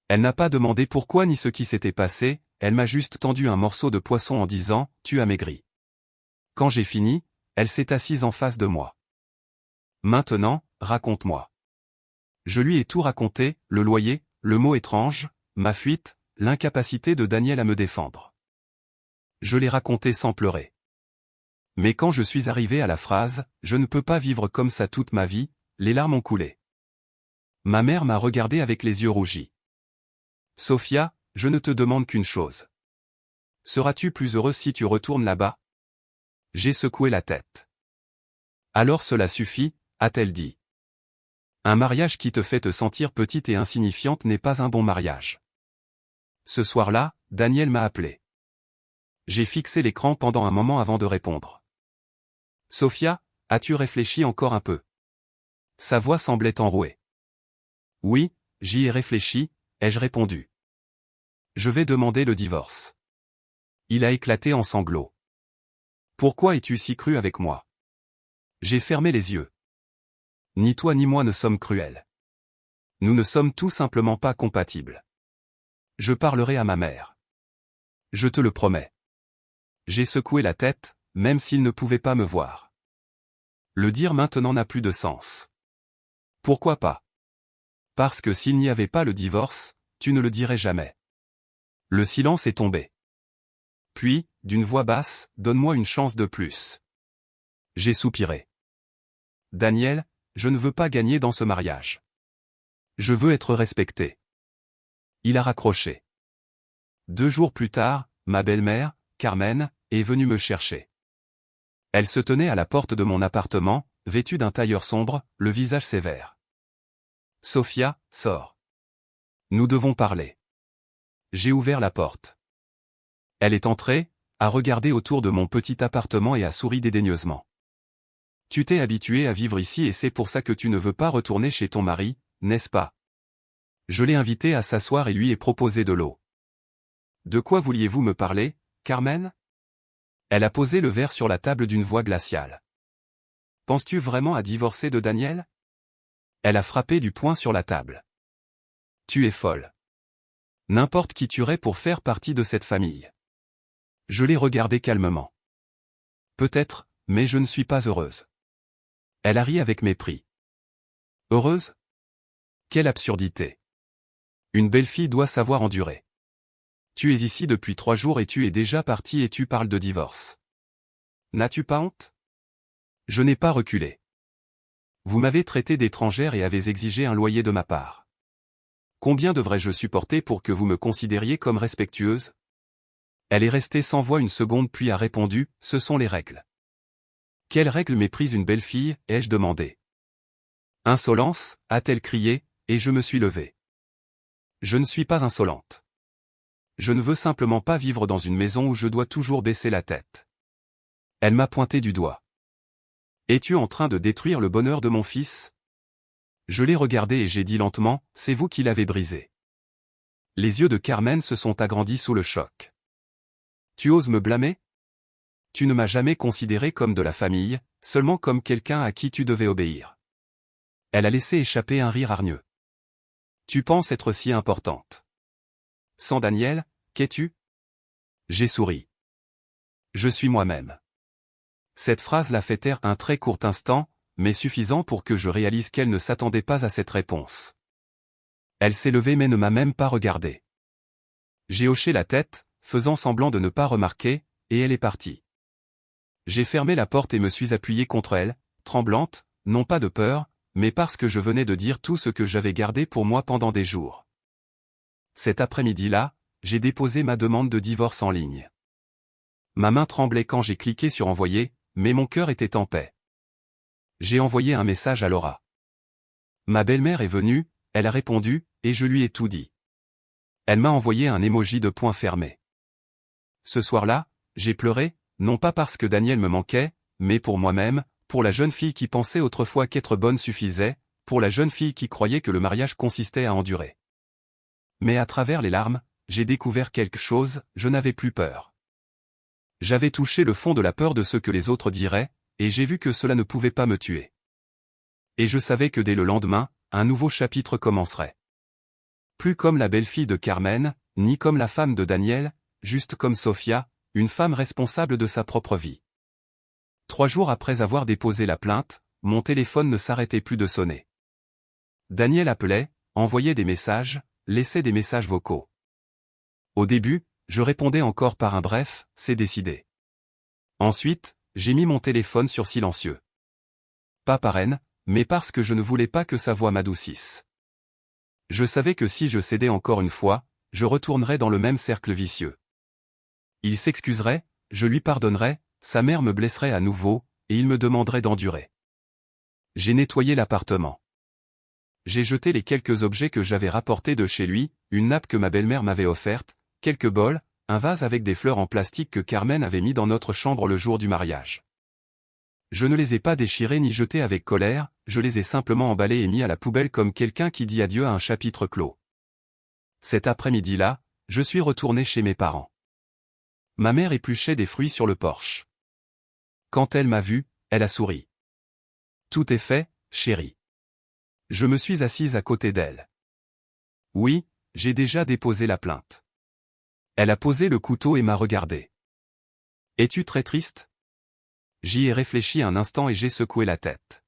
[SPEAKER 1] Elle n'a pas demandé pourquoi ni ce qui s'était passé, elle m'a juste tendu un morceau de poisson en disant « Tu as maigri ». Quand j'ai fini, elle s'est assise en face de moi. Maintenant, raconte-moi. Je lui ai tout raconté, le loyer, le mot étrange, ma fuite, l'incapacité de Daniel à me défendre. Je l'ai raconté sans pleurer. Mais quand je suis arrivé à la phrase « Je ne peux pas vivre comme ça toute ma vie », les larmes ont coulé. Ma mère m'a regardé avec les yeux rougis. Sophia, je ne te demande qu'une chose. Seras-tu plus heureuse si tu retournes là-bas? J'ai secoué la tête. Alors cela suffit, a-t-elle dit. Un mariage qui te fait te sentir petite et insignifiante n'est pas un bon mariage. Ce soir-là, Daniel m'a appelé. J'ai fixé l'écran pendant un moment avant de répondre. Sophia, as-tu réfléchi encore un peu? Sa voix semblait enrouée. Oui, j'y ai réfléchi, ai-je répondu. Je vais demander le divorce. Il a éclaté en sanglots. Pourquoi es-tu si cru avec moi? J'ai fermé les yeux. Ni toi ni moi ne sommes cruels. Nous ne sommes tout simplement pas compatibles. Je parlerai à ma mère. Je te le promets. J'ai secoué la tête, même s'il ne pouvait pas me voir. Le dire maintenant n'a plus de sens. Pourquoi pas? Parce que s'il n'y avait pas le divorce, tu ne le dirais jamais. Le silence est tombé. Puis, d'une voix basse, donne-moi une chance de plus. J'ai soupiré. Daniel, je ne veux pas gagner dans ce mariage. Je veux être respecté. Il a raccroché. 2 jours plus tard, ma belle-mère, Carmen, est venue me chercher. Elle se tenait à la porte de mon appartement, vêtue d'un tailleur sombre, le visage sévère. Sophia, sors. Nous devons parler. J'ai ouvert la porte. Elle est entrée, a regardé autour de mon petit appartement et a souri dédaigneusement. Tu t'es habitué à vivre ici et c'est pour ça que tu ne veux pas retourner chez ton mari, n'est-ce pas? Je l'ai invité à s'asseoir et lui ai proposé de l'eau. De quoi vouliez-vous me parler, Carmen? Elle a posé le verre sur la table d'une voix glaciale. Penses-tu vraiment à divorcer de Daniel? Elle a frappé du poing sur la table. Tu es folle. N'importe qui tuerait pour faire partie de cette famille. Je l'ai regardée calmement. Peut-être, mais je ne suis pas heureuse. Elle a ri avec mépris. Heureuse? Quelle absurdité. Une belle fille doit savoir endurer. Tu es ici depuis 3 jours et tu es déjà partie et tu parles de divorce. N'as-tu pas honte? Je n'ai pas reculé. Vous m'avez traité d'étrangère et avez exigé un loyer de ma part. Combien devrais-je supporter pour que vous me considériez comme respectueuse? Elle est restée sans voix une seconde puis a répondu, ce sont les règles. Quelles règles méprise une belle fille, ai-je demandé. Insolence, a-t-elle crié, et je me suis levé. Je ne suis pas insolente. Je ne veux simplement pas vivre dans une maison où je dois toujours baisser la tête. Elle m'a pointé du doigt. Es-tu en train de détruire le bonheur de mon fils? Je l'ai regardé et j'ai dit lentement, c'est vous qui l'avez brisé. Les yeux de Carmen se sont agrandis sous le choc. Tu oses me blâmer? Tu ne m'as jamais considéré comme de la famille, seulement comme quelqu'un à qui tu devais obéir. Elle a laissé échapper un rire hargneux. Tu penses être si importante. Sans Daniel, qu'es-tu? J'ai souri. Je suis moi-même. Cette phrase l'a fait taire un très court instant, mais suffisant pour que je réalise qu'elle ne s'attendait pas à cette réponse. Elle s'est levée mais ne m'a même pas regardé. J'ai hoché la tête, faisant semblant de ne pas remarquer, et elle est partie. J'ai fermé la porte et me suis appuyé contre elle, tremblante, non pas de peur, mais parce que je venais de dire tout ce que j'avais gardé pour moi pendant des jours. Cet après-midi-là, j'ai déposé ma demande de divorce en ligne. Ma main tremblait quand j'ai cliqué sur envoyer, mais mon cœur était en paix. J'ai envoyé un message à Laura. Ma belle-mère est venue, elle a répondu, et je lui ai tout dit. Elle m'a envoyé un emoji de poing fermé. Ce soir-là, j'ai pleuré, non pas parce que Daniel me manquait, mais pour moi-même, pour la jeune fille qui pensait autrefois qu'être bonne suffisait, pour la jeune fille qui croyait que le mariage consistait à endurer. Mais à travers les larmes, j'ai découvert quelque chose, je n'avais plus peur. J'avais touché le fond de la peur de ce que les autres diraient, et j'ai vu que cela ne pouvait pas me tuer. Et je savais que dès le lendemain, un nouveau chapitre commencerait. Plus comme la belle-fille de Carmen, ni comme la femme de Daniel, juste comme Sofia, une femme responsable de sa propre vie. 3 jours après avoir déposé la plainte, mon téléphone ne s'arrêtait plus de sonner. Daniel appelait, envoyait des messages, laissait des messages vocaux. Au début, je répondais encore par un bref, c'est décidé. Ensuite, j'ai mis mon téléphone sur silencieux. Pas par haine, mais parce que je ne voulais pas que sa voix m'adoucisse. Je savais que si je cédais encore une fois, je retournerais dans le même cercle vicieux. Il s'excuserait, je lui pardonnerais, sa mère me blesserait à nouveau, et il me demanderait d'endurer. J'ai nettoyé l'appartement. J'ai jeté les quelques objets que j'avais rapportés de chez lui, une nappe que ma belle-mère m'avait offerte, quelques bols, un vase avec des fleurs en plastique que Carmen avait mis dans notre chambre le jour du mariage. Je ne les ai pas déchirés ni jetés avec colère, je les ai simplement emballés et mis à la poubelle comme quelqu'un qui dit adieu à un chapitre clos. Cet après-midi-là, je suis retourné chez mes parents. Ma mère épluchait des fruits sur le porche. Quand elle m'a vu, elle a souri. Tout est fait, chérie. Je me suis assise à côté d'elle. Oui, j'ai déjà déposé la plainte. Elle a posé le couteau et m'a regardé. Es-tu très triste? J'y ai réfléchi un instant et j'ai secoué la tête.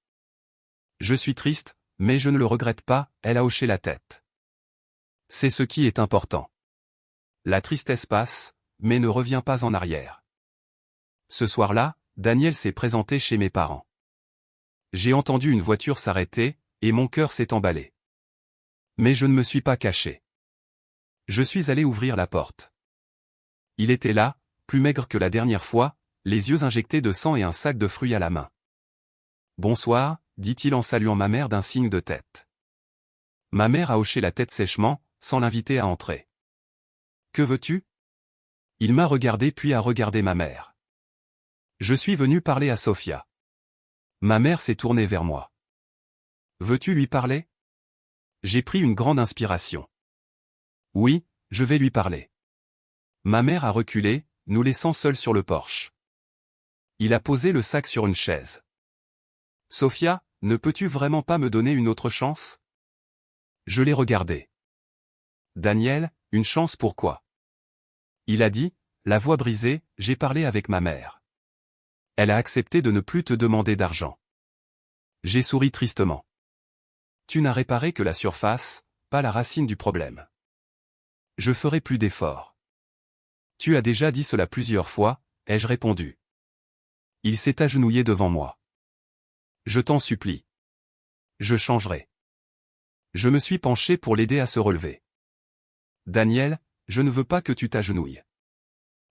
[SPEAKER 1] Je suis triste, mais je ne le regrette pas, elle a hoché la tête. C'est ce qui est important. La tristesse passe, mais ne revient pas en arrière. Ce soir-là, Daniel s'est présenté chez mes parents. J'ai entendu une voiture s'arrêter, et mon cœur s'est emballé. Mais je ne me suis pas caché. Je suis allé ouvrir la porte. Il était là, plus maigre que la dernière fois, les yeux injectés de sang et un sac de fruits à la main. Bonsoir, dit-il en saluant ma mère d'un signe de tête. Ma mère a hoché la tête sèchement, sans l'inviter à entrer. Que veux-tu? Il m'a regardé puis a regardé ma mère. Je suis venu parler à Sofia. Ma mère s'est tournée vers moi. Veux-tu lui parler? J'ai pris une grande inspiration. Oui, je vais lui parler. Ma mère a reculé, nous laissant seuls sur le porche. Il a posé le sac sur une chaise. Sofia, ne peux-tu vraiment pas me donner une autre chance? Je l'ai regardé. Daniel, une chance pourquoi? Il a dit, la voix brisée, j'ai parlé avec ma mère. Elle a accepté de ne plus te demander d'argent. J'ai souri tristement. Tu n'as réparé que la surface, pas la racine du problème. Je ferai plus d'efforts. Tu as déjà dit cela plusieurs fois, ai-je répondu. Il s'est agenouillé devant moi. Je t'en supplie. Je changerai. Je me suis penché pour l'aider à se relever. Daniel, je ne veux pas que tu t'agenouilles.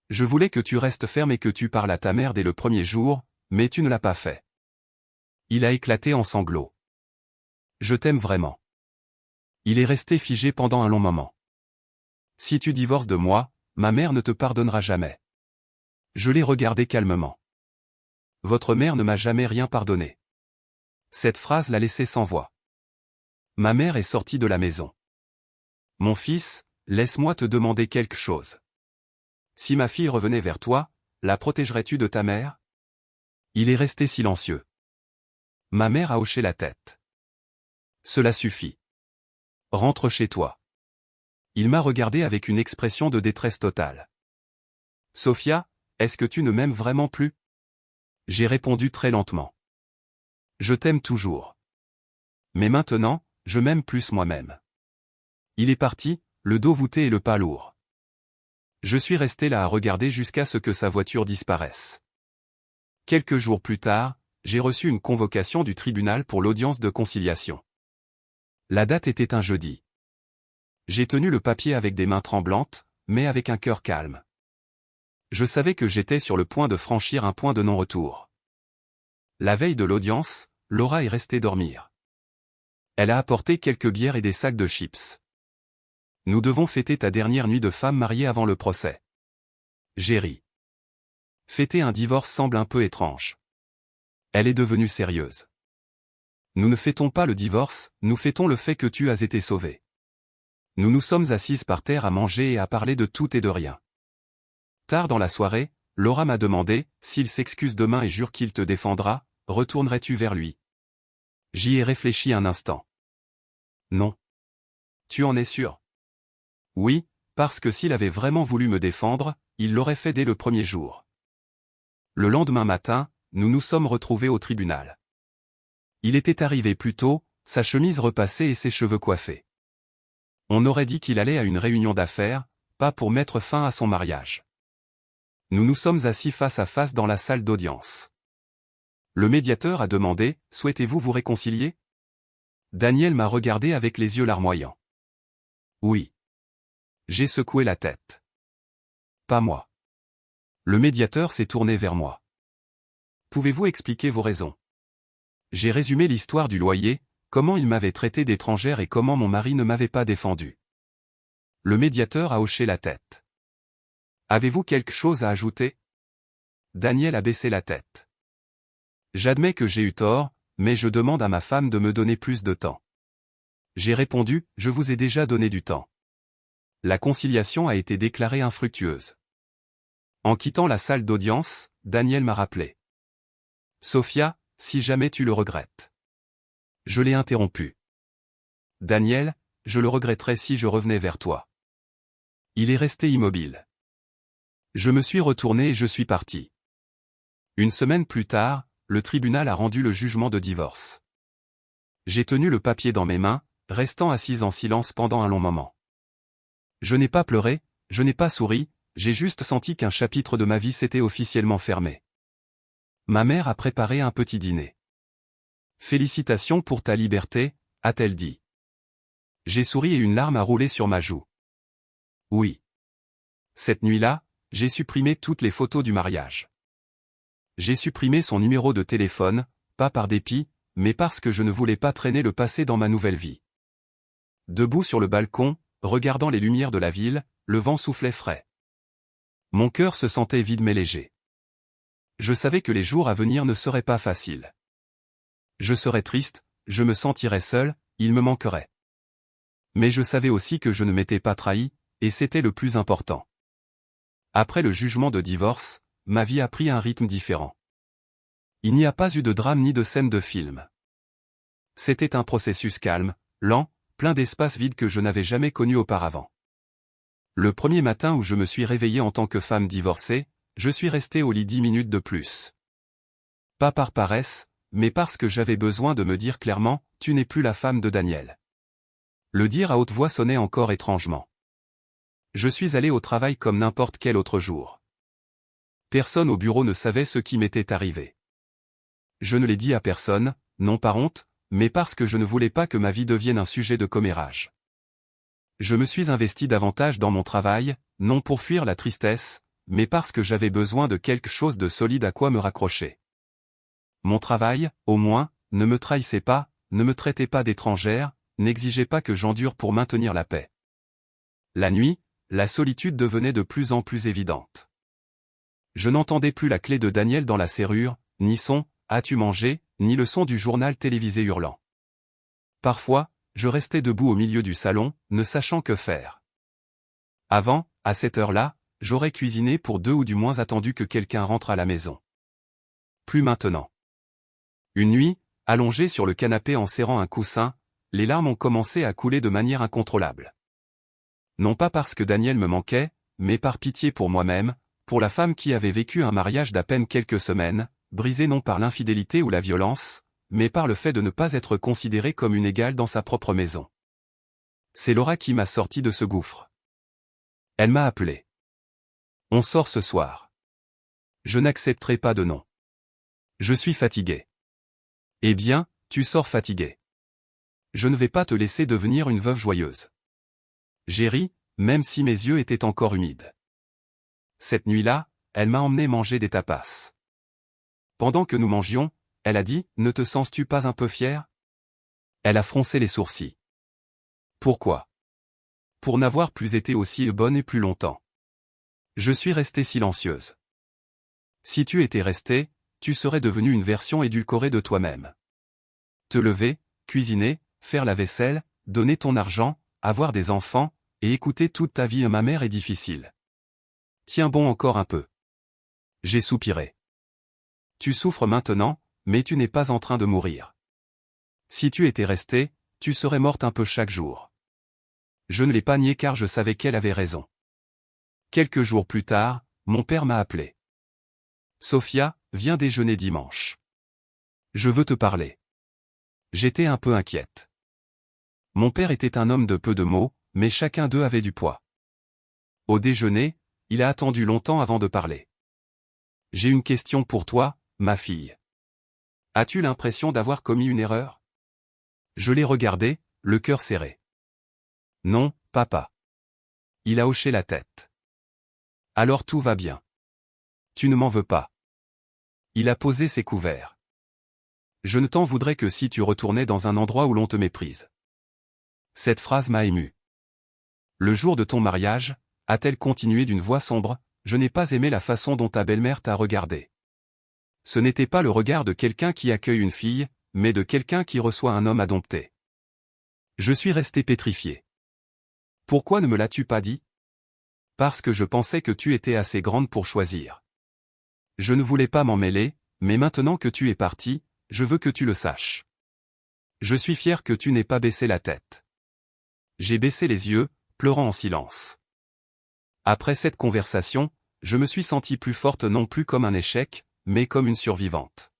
[SPEAKER 1] Je voulais que tu restes ferme et que tu parles à ta mère dès le premier jour, mais tu ne l'as pas fait. Il a éclaté en sanglots. Je t'aime vraiment. Il est resté figé pendant un long moment. Si tu divorces de moi, ma mère ne te pardonnera jamais. Je l'ai regardé calmement. Votre mère ne m'a jamais rien pardonné. Cette phrase l'a laissé sans voix. Ma mère est sortie de la maison. Mon fils, laisse-moi te demander quelque chose. Si ma fille revenait vers toi, la protégerais-tu de ta mère? Il est resté silencieux. Ma mère a hoché la tête. Cela suffit. Rentre chez toi. Il m'a regardé avec une expression de détresse totale. Sophia, est-ce que tu ne m'aimes vraiment plus? J'ai répondu très lentement. Je t'aime toujours. Mais maintenant, je m'aime plus moi-même. Il est parti, le dos voûté et le pas lourd. Je suis resté là à regarder jusqu'à ce que sa voiture disparaisse. Quelques jours plus tard, j'ai reçu une convocation du tribunal pour l'audience de conciliation. La date était un jeudi. J'ai tenu le papier avec des mains tremblantes, mais avec un cœur calme. Je savais que j'étais sur le point de franchir un point de non-retour. La veille de l'audience, Laura est restée dormir. Elle a apporté quelques bières et des sacs de chips. Nous devons fêter ta dernière nuit de femme mariée avant le procès. J'ai ri. Fêter un divorce semble un peu étrange. Elle est devenue sérieuse. Nous ne fêtons pas le divorce, nous fêtons le fait que tu as été sauvée. Nous nous sommes assises par terre à manger et à parler de tout et de rien. Tard dans la soirée, Laura m'a demandé, s'il s'excuse demain et jure qu'il te défendra, retournerais-tu vers lui? J'y ai réfléchi un instant. Non. Tu en es sûr? Oui, parce que s'il avait vraiment voulu me défendre, il l'aurait fait dès le premier jour. Le lendemain matin, nous nous sommes retrouvés au tribunal. Il était arrivé plus tôt, sa chemise repassée et ses cheveux coiffés. On aurait dit qu'il allait à une réunion d'affaires, pas pour mettre fin à son mariage. Nous nous sommes assis face à face dans la salle d'audience. Le médiateur a demandé, « Souhaitez-vous vous réconcilier ?» Daniel m'a regardé avec les yeux larmoyants. Oui. J'ai secoué la tête. Pas moi. Le médiateur s'est tourné vers moi. Pouvez-vous expliquer vos raisons? J'ai résumé l'histoire du loyer, comment il m'avait traité d'étrangère et comment mon mari ne m'avait pas défendu. Le médiateur a hoché la tête. Avez-vous quelque chose à ajouter? Daniel a baissé la tête. J'admets que j'ai eu tort, mais je demande à ma femme de me donner plus de temps. J'ai répondu, je vous ai déjà donné du temps. La conciliation a été déclarée infructueuse. En quittant la salle d'audience, Daniel m'a rappelé. Sophia, si jamais tu le regrettes. Je l'ai interrompu. Daniel, je le regretterais si je revenais vers toi. Il est resté immobile. Je me suis retourné et je suis parti. Une semaine plus tard, le tribunal a rendu le jugement de divorce. J'ai tenu le papier dans mes mains, restant assise en silence pendant un long moment. Je n'ai pas pleuré, je n'ai pas souri, j'ai juste senti qu'un chapitre de ma vie s'était officiellement fermé. Ma mère a préparé un petit dîner. Félicitations pour ta liberté, a-t-elle dit. J'ai souri et une larme a roulé sur ma joue. Oui. Cette nuit-là, j'ai supprimé toutes les photos du mariage. J'ai supprimé son numéro de téléphone, pas par dépit, mais parce que je ne voulais pas traîner le passé dans ma nouvelle vie. Debout sur le balcon, regardant les lumières de la ville, le vent soufflait frais. Mon cœur se sentait vide mais léger. Je savais que les jours à venir ne seraient pas faciles. Je serais triste, je me sentirais seul, il me manquerait. Mais je savais aussi que je ne m'étais pas trahi, et c'était le plus important. Après le jugement de divorce, ma vie a pris un rythme différent. Il n'y a pas eu de drame ni de scène de film. C'était un processus calme, lent, plein d'espaces vides que je n'avais jamais connus auparavant. Le premier matin où je me suis réveillé en tant que femme divorcée, je suis resté au lit 10 minutes de plus. Pas par paresse, mais parce que j'avais besoin de me dire clairement, tu n'es plus la femme de Daniel. Le dire à haute voix sonnait encore étrangement. Je suis allé au travail comme n'importe quel autre jour. Personne au bureau ne savait ce qui m'était arrivé. Je ne l'ai dit à personne, non par honte, mais parce que je ne voulais pas que ma vie devienne un sujet de commérage. Je me suis investi davantage dans mon travail, non pour fuir la tristesse, mais parce que j'avais besoin de quelque chose de solide à quoi me raccrocher. Mon travail, au moins, ne me trahissait pas, ne me traitait pas d'étrangère, n'exigeait pas que j'endure pour maintenir la paix. La nuit, la solitude devenait de plus en plus évidente. Je n'entendais plus la clé de Daniel dans la serrure, ni son « As-tu mangé ?» ni le son du journal télévisé hurlant. Parfois, je restais debout au milieu du salon, ne sachant que faire. Avant, à cette heure-là, j'aurais cuisiné pour 2 ou du moins attendu que quelqu'un rentre à la maison. Plus maintenant. Une nuit, allongé sur le canapé en serrant un coussin, les larmes ont commencé à couler de manière incontrôlable. Non pas parce que Daniel me manquait, mais par pitié pour moi-même, pour la femme qui avait vécu un mariage d'à peine quelques semaines, brisé non par l'infidélité ou la violence, mais par le fait de ne pas être considérée comme une égale dans sa propre maison. C'est Laura qui m'a sorti de ce gouffre. Elle m'a appelé. On sort ce soir. Je n'accepterai pas de non. Je suis fatigué. Eh bien, tu sors fatigué. Je ne vais pas te laisser devenir une veuve joyeuse. J'ai ri, même si mes yeux étaient encore humides. Cette nuit-là, elle m'a emmené manger des tapas. Pendant que nous mangions, elle a dit « Ne te sens-tu pas un peu fier ?» Elle a froncé les sourcils. Pourquoi ? Pour n'avoir plus été aussi bonne et plus longtemps. Je suis restée silencieuse. Si tu étais restée, tu serais devenue une version édulcorée de toi-même. Te lever, cuisiner, faire la vaisselle, donner ton argent, avoir des enfants, et écouter toute ta vie ma mère est difficile. Tiens bon encore un peu. J'ai soupiré. Tu souffres maintenant, mais tu n'es pas en train de mourir. Si tu étais restée, tu serais morte un peu chaque jour. Je ne l'ai pas nié car je savais qu'elle avait raison. Quelques jours plus tard, mon père m'a appelé. Sophia, viens déjeuner dimanche. Je veux te parler. J'étais un peu inquiète. Mon père était un homme de peu de mots, mais chacun d'eux avait du poids. Au déjeuner, il a attendu longtemps avant de parler. J'ai une question pour toi, ma fille. As-tu l'impression d'avoir commis une erreur ? Je l'ai regardé, le cœur serré. Non, papa. Il a hoché la tête. Alors tout va bien. Tu ne m'en veux pas. Il a posé ses couverts. Je ne t'en voudrais que si tu retournais dans un endroit où l'on te méprise. Cette phrase m'a ému. Le jour de ton mariage, a-t-elle continué d'une voix sombre, je n'ai pas aimé la façon dont ta belle-mère t'a regardé. Ce n'était pas le regard de quelqu'un qui accueille une fille, mais de quelqu'un qui reçoit un homme adopté. Je suis resté pétrifié. Pourquoi ne me l'as-tu pas dit ? Parce que je pensais que tu étais assez grande pour choisir. Je ne voulais pas m'en mêler, mais maintenant que tu es parti, je veux que tu le saches. Je suis fier que tu n'aies pas baissé la tête. J'ai baissé les yeux, pleurant en silence. Après cette conversation, je me suis sentie plus forte non plus comme un échec, mais comme une survivante.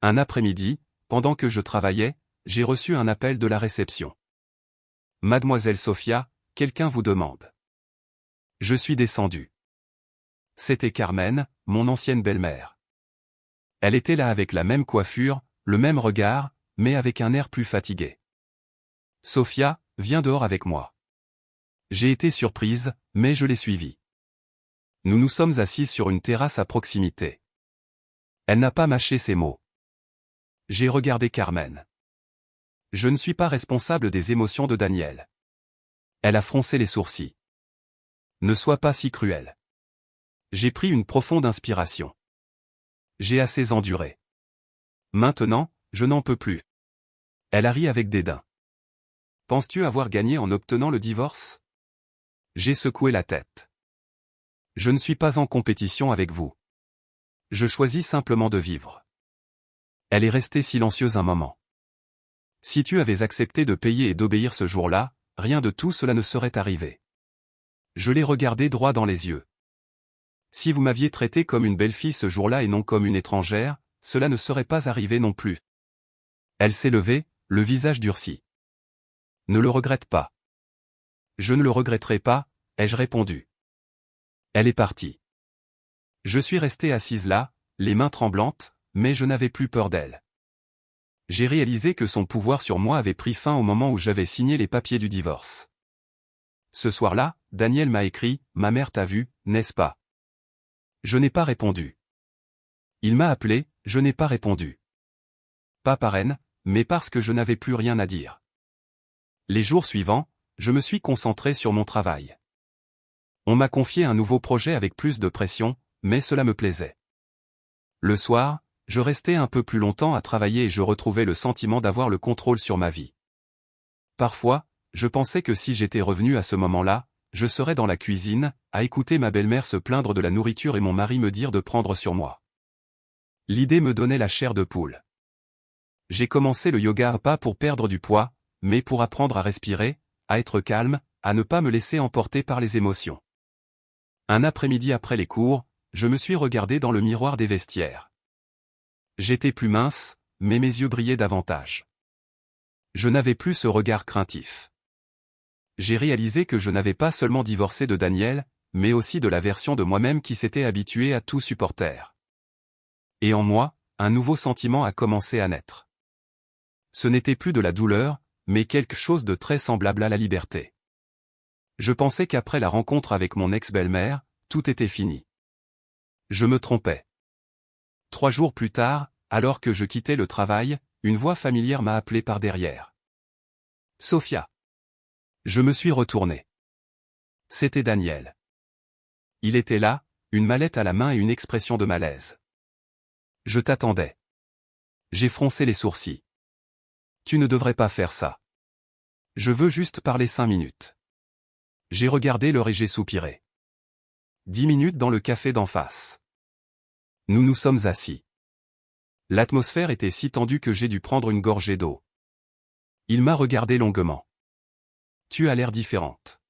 [SPEAKER 1] Un après-midi, pendant que je travaillais, j'ai reçu un appel de la réception. Mademoiselle Sophia, quelqu'un vous demande. Je suis descendu. C'était Carmen, mon ancienne belle-mère. Elle était là avec la même coiffure, le même regard, mais avec un air plus fatigué. Sophia, viens dehors avec moi. J'ai été surprise, mais je l'ai suivie. Nous nous sommes assises sur une terrasse à proximité. Elle n'a pas mâché ses mots. J'ai regardé Carmen. Je ne suis pas responsable des émotions de Daniel. Elle a froncé les sourcils. Ne sois pas si cruel. J'ai pris une profonde inspiration. J'ai assez enduré. Maintenant, je n'en peux plus. Elle a ri avec dédain. Penses-tu avoir gagné en obtenant le divorce ? J'ai secoué la tête. Je ne suis pas en compétition avec vous. Je choisis simplement de vivre. Elle est restée silencieuse un moment. Si tu avais accepté de payer et d'obéir ce jour-là, rien de tout cela ne serait arrivé. Je l'ai regardée droit dans les yeux. Si vous m'aviez traité comme une belle-fille ce jour-là et non comme une étrangère, cela ne serait pas arrivé non plus. Elle s'est levée, le visage durci. Ne le regrette pas. Je ne le regretterai pas, ai-je répondu. Elle est partie. Je suis resté assise là, les mains tremblantes, mais je n'avais plus peur d'elle. J'ai réalisé que son pouvoir sur moi avait pris fin au moment où j'avais signé les papiers du divorce. Ce soir-là, Daniel m'a écrit « Ma mère t'a vu, n'est-ce pas ?» Je n'ai pas répondu. Il m'a appelé, je n'ai pas répondu. Pas par haine, mais parce que je n'avais plus rien à dire. Les jours suivants, je me suis concentré sur mon travail. On m'a confié un nouveau projet avec plus de pression, mais cela me plaisait. Le soir, je restais un peu plus longtemps à travailler et je retrouvais le sentiment d'avoir le contrôle sur ma vie. Parfois, je pensais que si j'étais revenu à ce moment-là, je serais dans la cuisine, à écouter ma belle-mère se plaindre de la nourriture et mon mari me dire de prendre sur moi. L'idée me donnait la chair de poule. J'ai commencé le yoga pas pour perdre du poids, mais pour apprendre à respirer, à être calme, à ne pas me laisser emporter par les émotions. Un après-midi après les cours, je me suis regardé dans le miroir des vestiaires. J'étais plus mince, mais mes yeux brillaient davantage. Je n'avais plus ce regard craintif. J'ai réalisé que je n'avais pas seulement divorcé de Daniel, mais aussi de la version de moi-même qui s'était habituée à tout supporter. Et en moi, un nouveau sentiment a commencé à naître. Ce n'était plus de la douleur, mais quelque chose de très semblable à la liberté. Je pensais qu'après la rencontre avec mon ex-belle-mère, tout était fini. Je me trompais. 3 jours plus tard, alors que je quittais le travail, une voix familière m'a appelé par derrière. « Sophia !» Je me suis retourné. C'était Daniel. Il était là, une mallette à la main et une expression de malaise. « Je t'attendais. » J'ai froncé les sourcils. « Tu ne devrais pas faire ça. Je veux juste parler 5 minutes. » J'ai regardé l'heure et j'ai soupiré. 10 minutes dans le café d'en face. Nous nous sommes assis. L'atmosphère était si tendue que j'ai dû prendre une gorgée d'eau. Il m'a regardé longuement. « Tu as l'air différente. »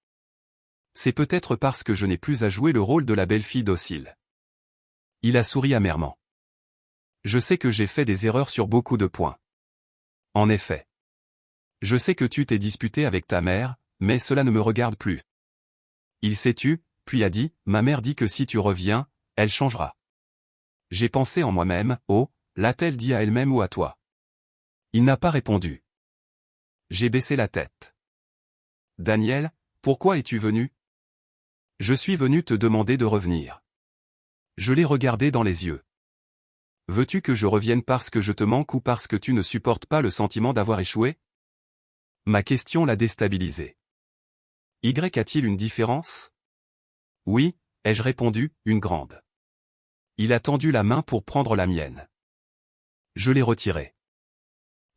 [SPEAKER 1] C'est peut-être parce que je n'ai plus à jouer le rôle de la belle-fille docile. Il a souri amèrement. Je sais que j'ai fait des erreurs sur beaucoup de points. En effet. Je sais que tu t'es disputé avec ta mère, mais cela ne me regarde plus. Il s'est tu, puis a dit, ma mère dit que si tu reviens, elle changera. J'ai pensé en moi-même, oh, l'a-t-elle dit à elle-même ou à toi? Il n'a pas répondu. J'ai baissé la tête. Daniel, pourquoi es-tu venu? Je suis venu te demander de revenir. Je l'ai regardé dans les yeux. Veux-tu que je revienne parce que je te manque ou parce que tu ne supportes pas le sentiment d'avoir échoué? Ma question l'a déstabilisé. Y a-t-il une différence? Oui, ai-je répondu, une grande. Il a tendu la main pour prendre la mienne. Je l'ai retirée.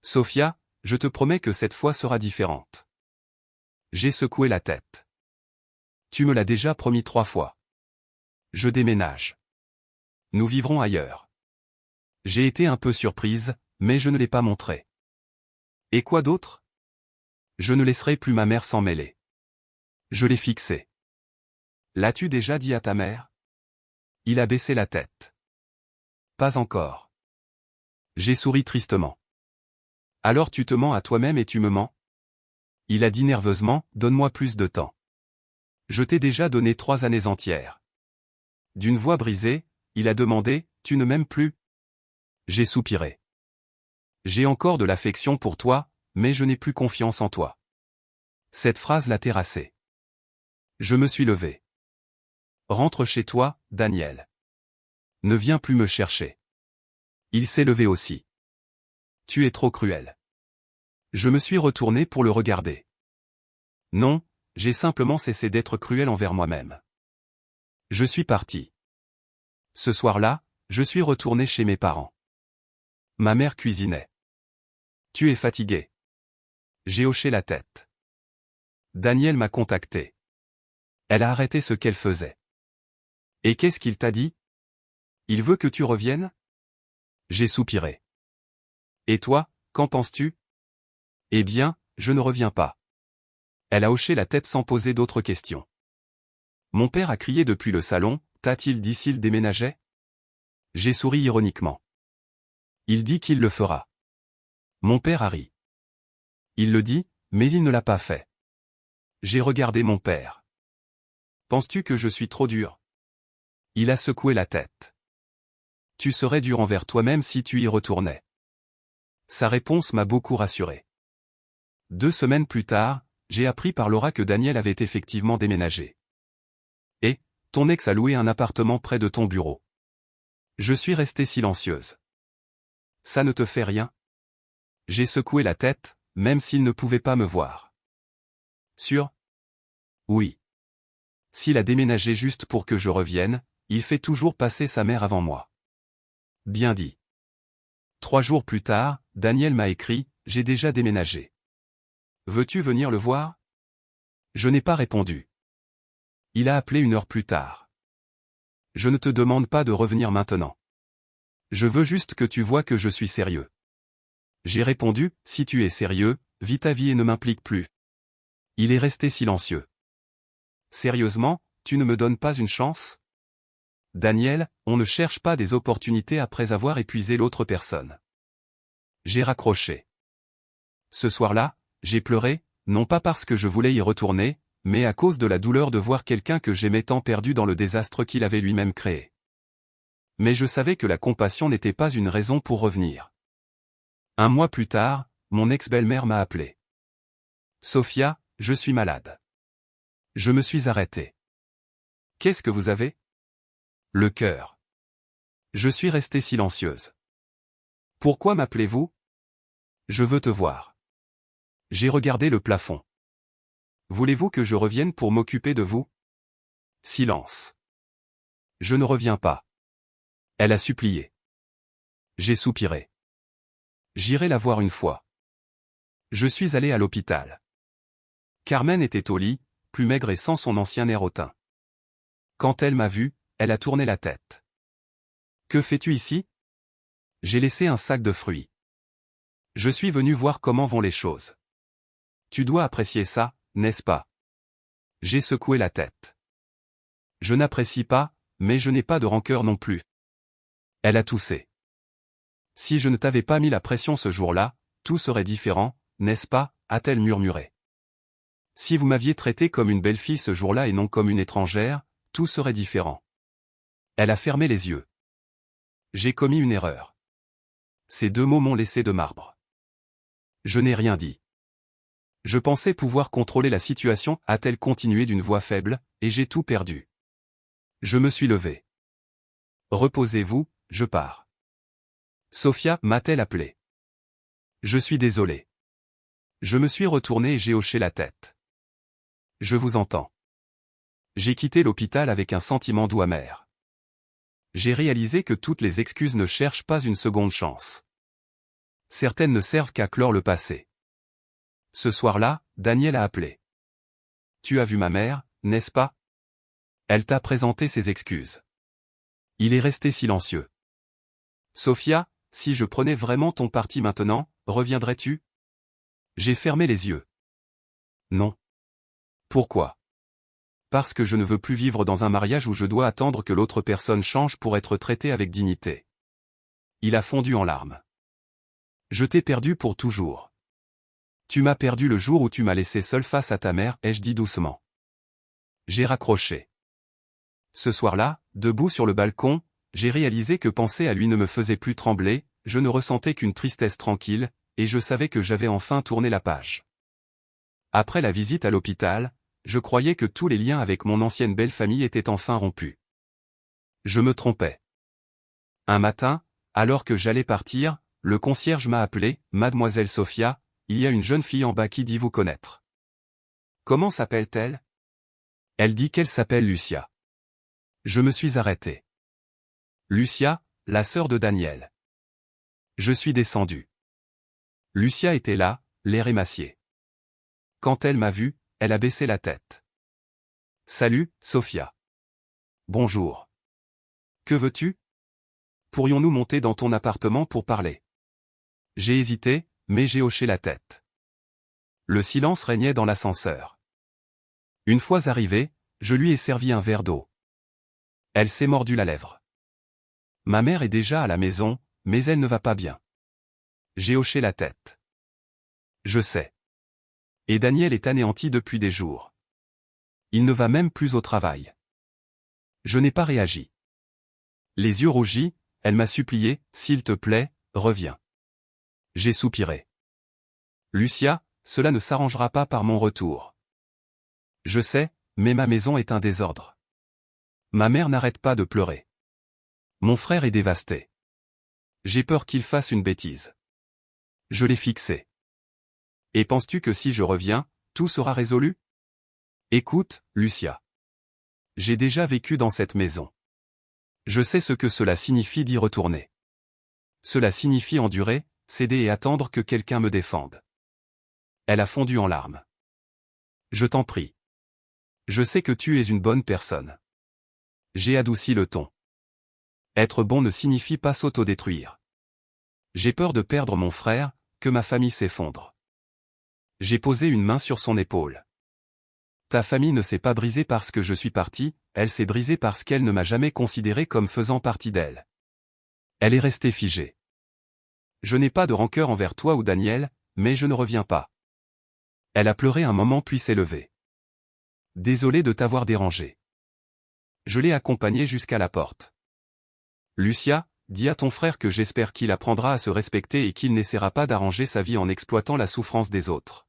[SPEAKER 1] Sophia, je te promets que cette fois sera différente. J'ai secoué la tête. Tu me l'as déjà promis 3 fois. Je déménage. Nous vivrons ailleurs. J'ai été un peu surprise, mais je ne l'ai pas montré. Et quoi d'autre? Je ne laisserai plus ma mère s'en mêler. Je l'ai fixé. L'as-tu déjà dit à ta mère? Il a baissé la tête. Pas encore. J'ai souri tristement. Alors tu te mens à toi-même et tu me mens? Il a dit nerveusement, donne-moi plus de temps. Je t'ai déjà donné 3 années entières. D'une voix brisée, il a demandé, tu ne m'aimes plus? J'ai soupiré. J'ai encore de l'affection pour toi, mais je n'ai plus confiance en toi. Cette phrase l'a terrassé. Je me suis levé. Rentre chez toi, Daniel. Ne viens plus me chercher. Il s'est levé aussi. Tu es trop cruel. Je me suis retourné pour le regarder. Non, j'ai simplement cessé d'être cruel envers moi-même. Je suis parti. Ce soir-là, je suis retourné chez mes parents. Ma mère cuisinait. Tu es fatigué. J'ai hoché la tête. Daniel m'a contacté. Elle a arrêté ce qu'elle faisait. Et qu'est-ce qu'il t'a dit? Il veut que tu reviennes? J'ai soupiré. Et toi, qu'en penses-tu? Eh bien, je ne reviens pas. Elle a hoché la tête sans poser d'autres questions. Mon père a crié depuis le salon, t'a-t-il dit s'il déménageait? J'ai souri ironiquement. Il dit qu'il le fera. Mon père a ri. Il le dit, mais il ne l'a pas fait. J'ai regardé mon père. Penses-tu que je suis trop dur? Il a secoué la tête. Tu serais dur envers toi-même si tu y retournais. Sa réponse m'a beaucoup rassuré. 2 semaines plus tard, j'ai appris par Laura que Daniel avait effectivement déménagé. Et, ton ex a loué un appartement près de ton bureau. Je suis restée silencieuse. Ça ne te fait rien? J'ai secoué la tête, même s'il ne pouvait pas me voir. Sûr? Oui. S'il a déménagé juste pour que je revienne, il fait toujours passer sa mère avant moi. Bien dit. 3 jours plus tard, Daniel m'a écrit, « J'ai déjà déménagé. Veux-tu venir le voir ?» Je n'ai pas répondu. Il a appelé 1 heure plus tard. « Je ne te demande pas de revenir maintenant. Je veux juste que tu vois que je suis sérieux. » J'ai répondu, « Si tu es sérieux, vis ta vie et ne m'implique plus. » Il est resté silencieux. « Sérieusement, tu ne me donnes pas une chance ? » Daniel, on ne cherche pas des opportunités après avoir épuisé l'autre personne. J'ai raccroché. Ce soir-là, j'ai pleuré, non pas parce que je voulais y retourner, mais à cause de la douleur de voir quelqu'un que j'aimais tant perdu dans le désastre qu'il avait lui-même créé. Mais je savais que la compassion n'était pas une raison pour revenir. 1 mois plus tard, mon ex-belle-mère m'a appelé. « Sophia, je suis malade. » Je me suis arrêté. « Qu'est-ce que vous avez ? » Le cœur. Je suis restée silencieuse. « Pourquoi m'appelez-vous ? » Je veux te voir. J'ai regardé le plafond. « Voulez-vous que je revienne pour m'occuper de vous ? » Silence. « Je ne reviens pas. » Elle a supplié. J'ai soupiré. « J'irai la voir une fois. » Je suis allé à l'hôpital. Carmen était au lit, plus maigre et sans son ancien air hautain. Quand elle m'a vu, elle a tourné la tête. « Que fais-tu ici ? » J'ai laissé un sac de fruits. « Je suis venu voir comment vont les choses. » Tu dois apprécier ça, n'est-ce pas ? J'ai secoué la tête. Je n'apprécie pas, mais je n'ai pas de rancœur non plus. Elle a toussé. Si je ne t'avais pas mis la pression ce jour-là, tout serait différent, n'est-ce pas ? A-t-elle murmuré. Si vous m'aviez traité comme une belle-fille ce jour-là et non comme une étrangère, tout serait différent. Elle a fermé les yeux. J'ai commis une erreur. Ces 2 mots m'ont laissé de marbre. Je n'ai rien dit. Je pensais pouvoir contrôler la situation, a-t-elle continué d'une voix faible, et j'ai tout perdu. Je me suis levé. Reposez-vous, je pars. Sophia, m'a-t-elle appelé. Je suis désolé. Je me suis retourné et j'ai hoché la tête. Je vous entends. J'ai quitté l'hôpital avec un sentiment doux amer. J'ai réalisé que toutes les excuses ne cherchent pas une seconde chance. Certaines ne servent qu'à clore le passé. Ce soir-là, Daniel a appelé. Tu as vu ma mère, n'est-ce pas ? Elle t'a présenté ses excuses. Il est resté silencieux. Sophia, si je prenais vraiment ton parti maintenant, reviendrais-tu ? J'ai fermé les yeux. Non. Pourquoi ? Parce que je ne veux plus vivre dans un mariage où je dois attendre que l'autre personne change pour être traité avec dignité. Il a fondu en larmes. Je t'ai perdu pour toujours. Tu m'as perdu le jour où tu m'as laissé seul face à ta mère, ai-je dit doucement. J'ai raccroché. Ce soir-là, debout sur le balcon, j'ai réalisé que penser à lui ne me faisait plus trembler, je ne ressentais qu'une tristesse tranquille, et je savais que j'avais enfin tourné la page. Après la visite à l'hôpital, je croyais que tous les liens avec mon ancienne belle famille étaient enfin rompus. Je me trompais. Un matin, alors que j'allais partir, le concierge m'a appelé, « Mademoiselle Sophia, il y a une jeune fille en bas qui dit vous connaître. » Comment s'appelle-t-elle ? Elle dit qu'elle s'appelle Lucia. Je me suis arrêté. Lucia, la sœur de Daniel. Je suis descendu. Lucia était là, l'air émacié. Quand elle m'a vu, elle a baissé la tête. Salut, Sophia. Bonjour. Que veux-tu ? Pourrions-nous monter dans ton appartement pour parler ? J'ai hésité, mais j'ai hoché la tête. Le silence régnait dans l'ascenseur. Une fois arrivé, je lui ai servi un verre d'eau. Elle s'est mordu la lèvre. Ma mère est déjà à la maison, mais elle ne va pas bien. J'ai hoché la tête. Je sais. Et Daniel est anéanti depuis des jours. Il ne va même plus au travail. Je n'ai pas réagi. Les yeux rougis, elle m'a supplié, « S'il te plaît, reviens. » J'ai soupiré. Lucia, cela ne s'arrangera pas par mon retour. Je sais, mais ma maison est un désordre. Ma mère n'arrête pas de pleurer. Mon frère est dévasté. J'ai peur qu'il fasse une bêtise. Je l'ai fixé. Et penses-tu que si je reviens, tout sera résolu ? Écoute, Lucia. J'ai déjà vécu dans cette maison. Je sais ce que cela signifie d'y retourner. Cela signifie endurer, céder et attendre que quelqu'un me défende. Elle a fondu en larmes. Je t'en prie. Je sais que tu es une bonne personne. J'ai adouci le ton. Être bon ne signifie pas s'autodétruire. J'ai peur de perdre mon frère, que ma famille s'effondre. J'ai posé une main sur son épaule. Ta famille ne s'est pas brisée parce que je suis parti, elle s'est brisée parce qu'elle ne m'a jamais considéré comme faisant partie d'elle. Elle est restée figée. Je n'ai pas de rancœur envers toi ou Daniel, mais je ne reviens pas. Elle a pleuré un moment puis s'est levée. Désolé de t'avoir dérangé. Je l'ai accompagnée jusqu'à la porte. Lucia, dis à ton frère que j'espère qu'il apprendra à se respecter et qu'il n'essaiera pas d'arranger sa vie en exploitant la souffrance des autres.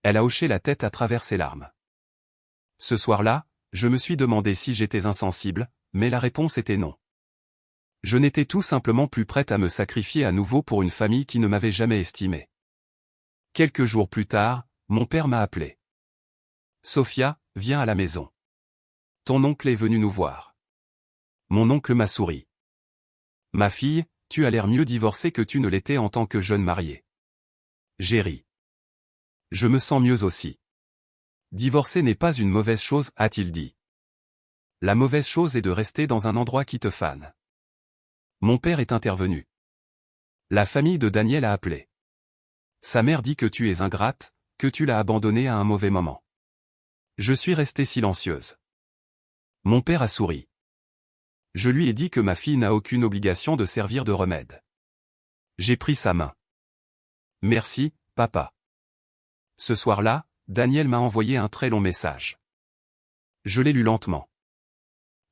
[SPEAKER 1] Elle a hoché la tête à travers ses larmes. Ce soir-là, je me suis demandé si j'étais insensible, mais la réponse était non. Je n'étais tout simplement plus prête à me sacrifier à nouveau pour une famille qui ne m'avait jamais estimé. Quelques jours plus tard, mon père m'a appelé. Sophia, viens à la maison. Ton oncle est venu nous voir. Mon oncle m'a souri. Ma fille, tu as l'air mieux divorcée que tu ne l'étais en tant que jeune mariée. J'ai ri. Je me sens mieux aussi. Divorcer n'est pas une mauvaise chose, a-t-il dit. La mauvaise chose est de rester dans un endroit qui te fane. Mon père est intervenu. La famille de Daniel a appelé. Sa mère dit que tu es ingrate, que tu l'as abandonnée à un mauvais moment. Je suis restée silencieuse. Mon père a souri. Je lui ai dit que ma fille n'a aucune obligation de servir de remède. J'ai pris sa main. Merci, papa. Ce soir-là, Daniel m'a envoyé un très long message. Je l'ai lu lentement.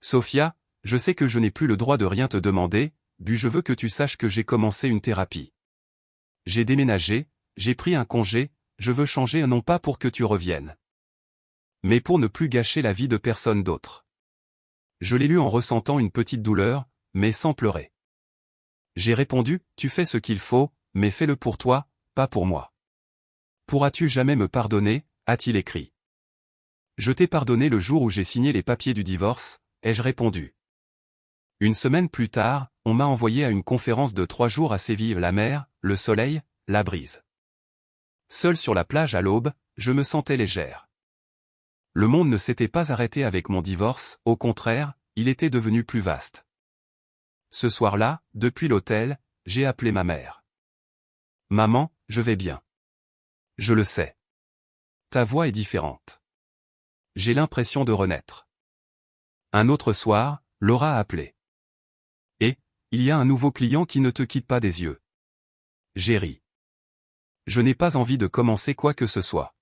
[SPEAKER 1] Sophia, je sais que je n'ai plus le droit de rien te demander, mais je veux que tu saches que j'ai commencé une thérapie. J'ai déménagé, j'ai pris un congé, je veux changer non pas pour que tu reviennes, mais pour ne plus gâcher la vie de personne d'autre. Je l'ai lu en ressentant une petite douleur, mais sans pleurer. J'ai répondu, tu fais ce qu'il faut, mais fais-le pour toi, pas pour moi. Pourras-tu jamais me pardonner, a-t-il écrit. Je t'ai pardonné le jour où j'ai signé les papiers du divorce, ai-je répondu. Une semaine plus tard, on m'a envoyé à une conférence de 3 jours à Séville, la mer, le soleil, la brise. Seul sur la plage à l'aube, je me sentais légère. Le monde ne s'était pas arrêté avec mon divorce, au contraire, il était devenu plus vaste. Ce soir-là, depuis l'hôtel, j'ai appelé ma mère. Maman, je vais bien. Je le sais. Ta voix est différente. J'ai l'impression de renaître. Un autre soir, Laura a appelé. Et, il y a un nouveau client qui ne te quitte pas des yeux. J'ai ri. Je n'ai pas envie de commencer quoi que ce soit.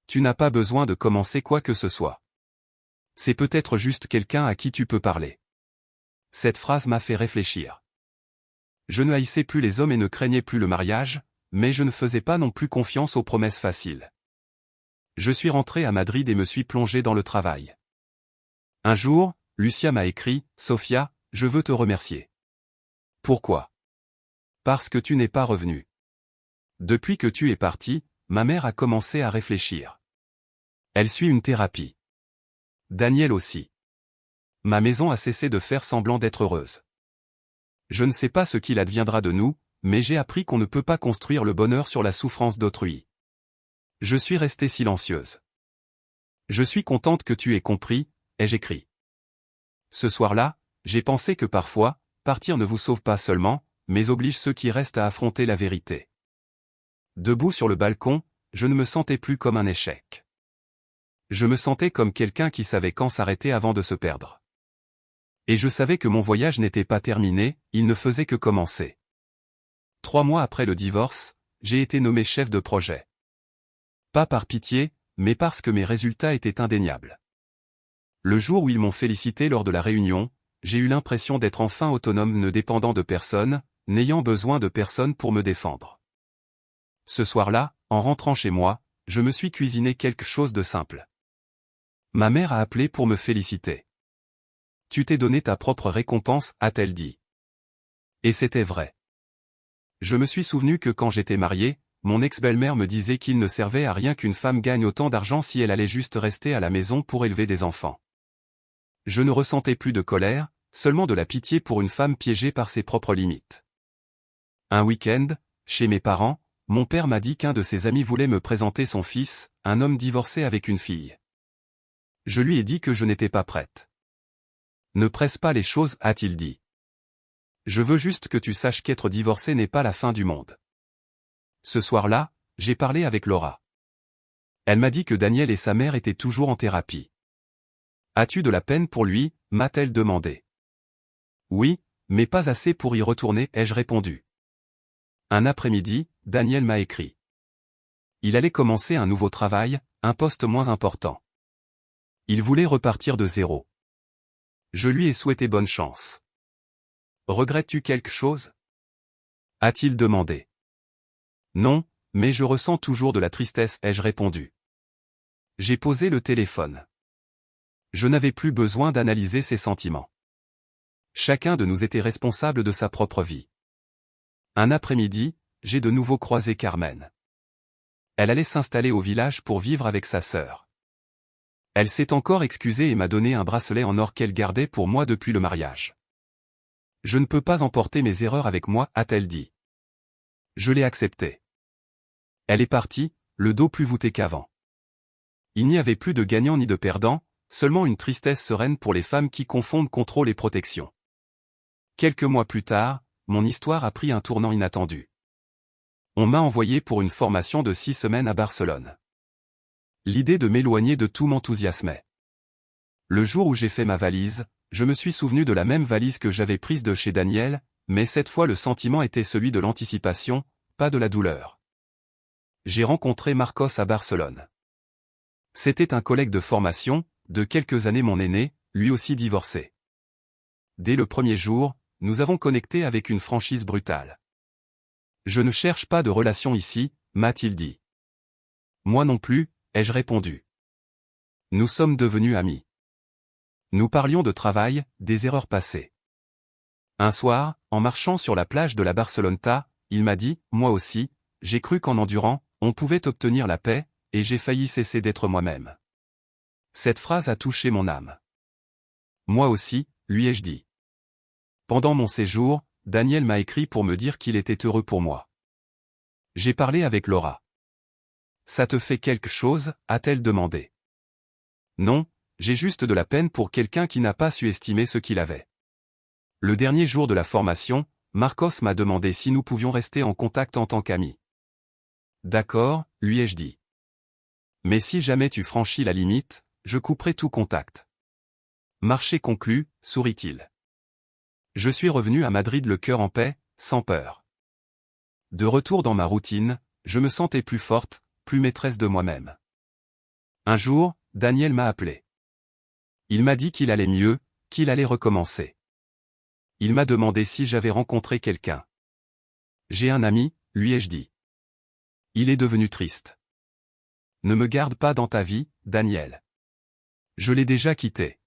[SPEAKER 1] Tu n'as pas besoin de commencer quoi que ce soit. C'est peut-être juste quelqu'un à qui tu peux parler. Cette phrase m'a fait réfléchir. Je ne haïssais plus les hommes et ne craignais plus le mariage, mais je ne faisais pas non plus confiance aux promesses faciles. Je suis rentré à Madrid et me suis plongé dans le travail. Un jour, Lucia m'a écrit, Sophia, je veux te remercier. Pourquoi? Parce que tu n'es pas revenu. Depuis que tu es parti, ma mère a commencé à réfléchir. Elle suit une thérapie. Daniel aussi. Ma maison a cessé de faire semblant d'être heureuse. Je ne sais pas ce qu'il adviendra de nous, mais j'ai appris qu'on ne peut pas construire le bonheur sur la souffrance d'autrui. Je suis restée silencieuse. Je suis contente que tu aies compris, ai-je écrit. Ce soir-là, j'ai pensé que parfois, partir ne vous sauve pas seulement, mais oblige ceux qui restent à affronter la vérité. Debout sur le balcon, je ne me sentais plus comme un échec. Je me sentais comme quelqu'un qui savait quand s'arrêter avant de se perdre. Et je savais que mon voyage n'était pas terminé, il ne faisait que commencer. 3 mois après le divorce, j'ai été nommé chef de projet. Pas par pitié, mais parce que mes résultats étaient indéniables. Le jour où ils m'ont félicité lors de la réunion, j'ai eu l'impression d'être enfin autonome, ne dépendant de personne, n'ayant besoin de personne pour me défendre. Ce soir-là, en rentrant chez moi, je me suis cuisiné quelque chose de simple. Ma mère a appelé pour me féliciter. Tu t'es donné ta propre récompense, a-t-elle dit. Et c'était vrai. Je me suis souvenu que quand j'étais marié, mon ex-belle-mère me disait qu'il ne servait à rien qu'une femme gagne autant d'argent si elle allait juste rester à la maison pour élever des enfants. Je ne ressentais plus de colère, seulement de la pitié pour une femme piégée par ses propres limites. Un week-end, chez mes parents, mon père m'a dit qu'un de ses amis voulait me présenter son fils, un homme divorcé avec une fille. Je lui ai dit que je n'étais pas prête. Ne presse pas les choses, a-t-il dit. Je veux juste que tu saches qu'être divorcé n'est pas la fin du monde. Ce soir-là, j'ai parlé avec Laura. Elle m'a dit que Daniel et sa mère étaient toujours en thérapie. As-tu de la peine pour lui, m'a-t-elle demandé. Oui, mais pas assez pour y retourner, ai-je répondu. Un après-midi, Daniel m'a écrit. Il allait commencer un nouveau travail, un poste moins important. Il voulait repartir de zéro. Je lui ai souhaité bonne chance. Regrettes-tu quelque chose? A-t-il demandé. Non, mais je ressens toujours de la tristesse, ai-je répondu. J'ai posé le téléphone. Je n'avais plus besoin d'analyser ses sentiments. Chacun de nous était responsable de sa propre vie. Un après-midi, j'ai de nouveau croisé Carmen. Elle allait s'installer au village pour vivre avec sa sœur. Elle s'est encore excusée et m'a donné un bracelet en or qu'elle gardait pour moi depuis le mariage. Je ne peux pas emporter mes erreurs avec moi, a-t-elle dit. Je l'ai accepté. Elle est partie, le dos plus voûté qu'avant. Il n'y avait plus de gagnant ni de perdant, seulement une tristesse sereine pour les femmes qui confondent contrôle et protection. Quelques mois plus tard, mon histoire a pris un tournant inattendu. On m'a envoyé pour une formation de 6 semaines à Barcelone. L'idée de m'éloigner de tout m'enthousiasmait. Le jour où j'ai fait ma valise, je me suis souvenu de la même valise que j'avais prise de chez Daniel, mais cette fois le sentiment était celui de l'anticipation, pas de la douleur. J'ai rencontré Marcos à Barcelone. C'était un collègue de formation, de quelques années mon aîné, lui aussi divorcé. Dès le premier jour, nous avons connecté avec une franchise brutale. Je ne cherche pas de relation ici, m'a-t-il dit. Moi non plus, ai-je répondu. Nous sommes devenus amis. Nous parlions de travail, des erreurs passées. Un soir, en marchant sur la plage de la Barceloneta, il m'a dit, moi aussi, j'ai cru qu'en endurant, on pouvait obtenir la paix, et j'ai failli cesser d'être moi-même. Cette phrase a touché mon âme. Moi aussi, lui ai-je dit. Pendant mon séjour, Daniel m'a écrit pour me dire qu'il était heureux pour moi. J'ai parlé avec Laura. Ça te fait quelque chose, a-t-elle demandé. Non, j'ai juste de la peine pour quelqu'un qui n'a pas su estimer ce qu'il avait. Le dernier jour de la formation, Marcos m'a demandé si nous pouvions rester en contact en tant qu'amis. D'accord, lui ai-je dit. Mais si jamais tu franchis la limite, je couperai tout contact. Marché conclu, sourit-il. Je suis revenu à Madrid le cœur en paix, sans peur. De retour dans ma routine, je me sentais plus forte, plus maîtresse de moi-même. Un jour, Daniel m'a appelé. Il m'a dit qu'il allait mieux, qu'il allait recommencer. Il m'a demandé si j'avais rencontré quelqu'un. J'ai un ami, lui ai-je dit. Il est devenu triste. Ne me garde pas dans ta vie, Daniel. Je l'ai déjà quitté.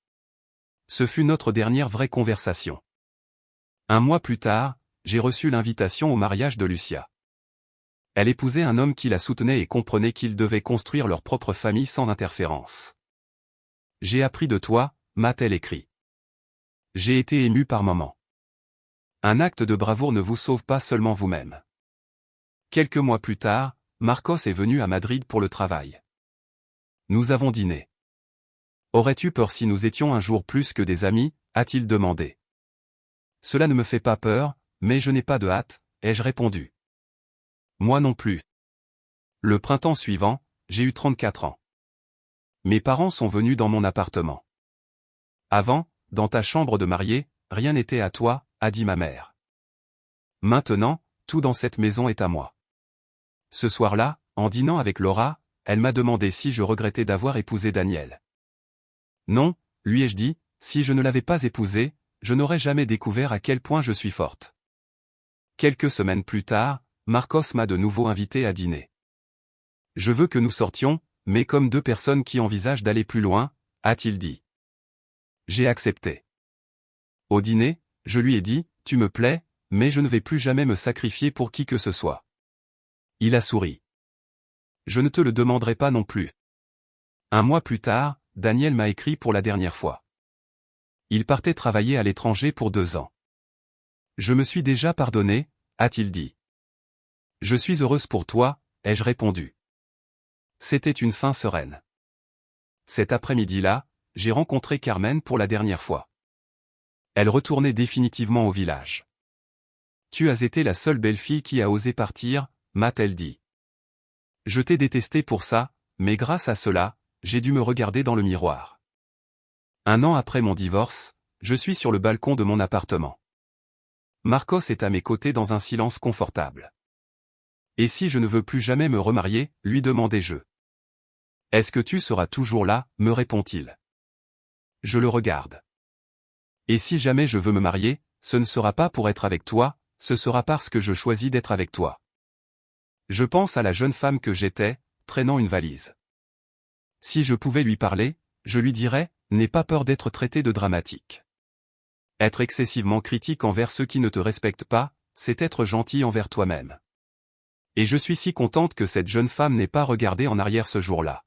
[SPEAKER 1] Ce fut notre dernière vraie conversation. Un mois plus tard, j'ai reçu l'invitation au mariage de Lucia. Elle épousait un homme qui la soutenait et comprenait qu'ils devaient construire leur propre famille sans interférence. J'ai appris de toi, m'a-t-elle écrit. J'ai été ému par moments. Un acte de bravoure ne vous sauve pas seulement vous-même. Quelques mois plus tard, Marcos est venu à Madrid pour le travail. Nous avons dîné. Aurais-tu peur si nous étions un jour plus que des amis, a-t-il demandé. Cela ne me fait pas peur, mais je n'ai pas de hâte, ai-je répondu. Moi non plus. Le printemps suivant, j'ai eu 34 ans. Mes parents sont venus dans mon appartement. Avant, dans ta chambre de mariée, rien n'était à toi, a dit ma mère. Maintenant, tout dans cette maison est à moi. Ce soir-là, en dînant avec Laura, elle m'a demandé si je regrettais d'avoir épousé Daniel. Non, lui ai-je dit, si je ne l'avais pas épousé, je n'aurais jamais découvert à quel point je suis forte. Quelques semaines plus tard, Marcos m'a de nouveau invité à dîner. Je veux que nous sortions, mais comme deux personnes qui envisagent d'aller plus loin, a-t-il dit. J'ai accepté. Au dîner, je lui ai dit, tu me plais, mais je ne vais plus jamais me sacrifier pour qui que ce soit. Il a souri. Je ne te le demanderai pas non plus. Un mois plus tard, Daniel m'a écrit pour la dernière fois. Il partait travailler à l'étranger pour 2 ans. Je me suis déjà pardonné, a-t-il dit. Je suis heureuse pour toi, ai-je répondu. C'était une fin sereine. Cet après-midi-là, j'ai rencontré Carmen pour la dernière fois. Elle retournait définitivement au village. Tu as été la seule belle fille qui a osé partir, m'a-t-elle dit. Je t'ai détesté pour ça, mais grâce à cela, j'ai dû me regarder dans le miroir. 1 an après mon divorce, je suis sur le balcon de mon appartement. Marcos est à mes côtés dans un silence confortable. Et si je ne veux plus jamais me remarier, lui demandai-je. Est-ce que tu seras toujours là, me répond-il. Je le regarde. Et si jamais je veux me marier, ce ne sera pas pour être avec toi, ce sera parce que je choisis d'être avec toi. Je pense à la jeune femme que j'étais, traînant une valise. Si je pouvais lui parler, je lui dirais, n'aie pas peur d'être traité de dramatique. Être excessivement critique envers ceux qui ne te respectent pas, c'est être gentil envers toi-même. Et je suis si contente que cette jeune femme n'ait pas regardé en arrière ce jour-là.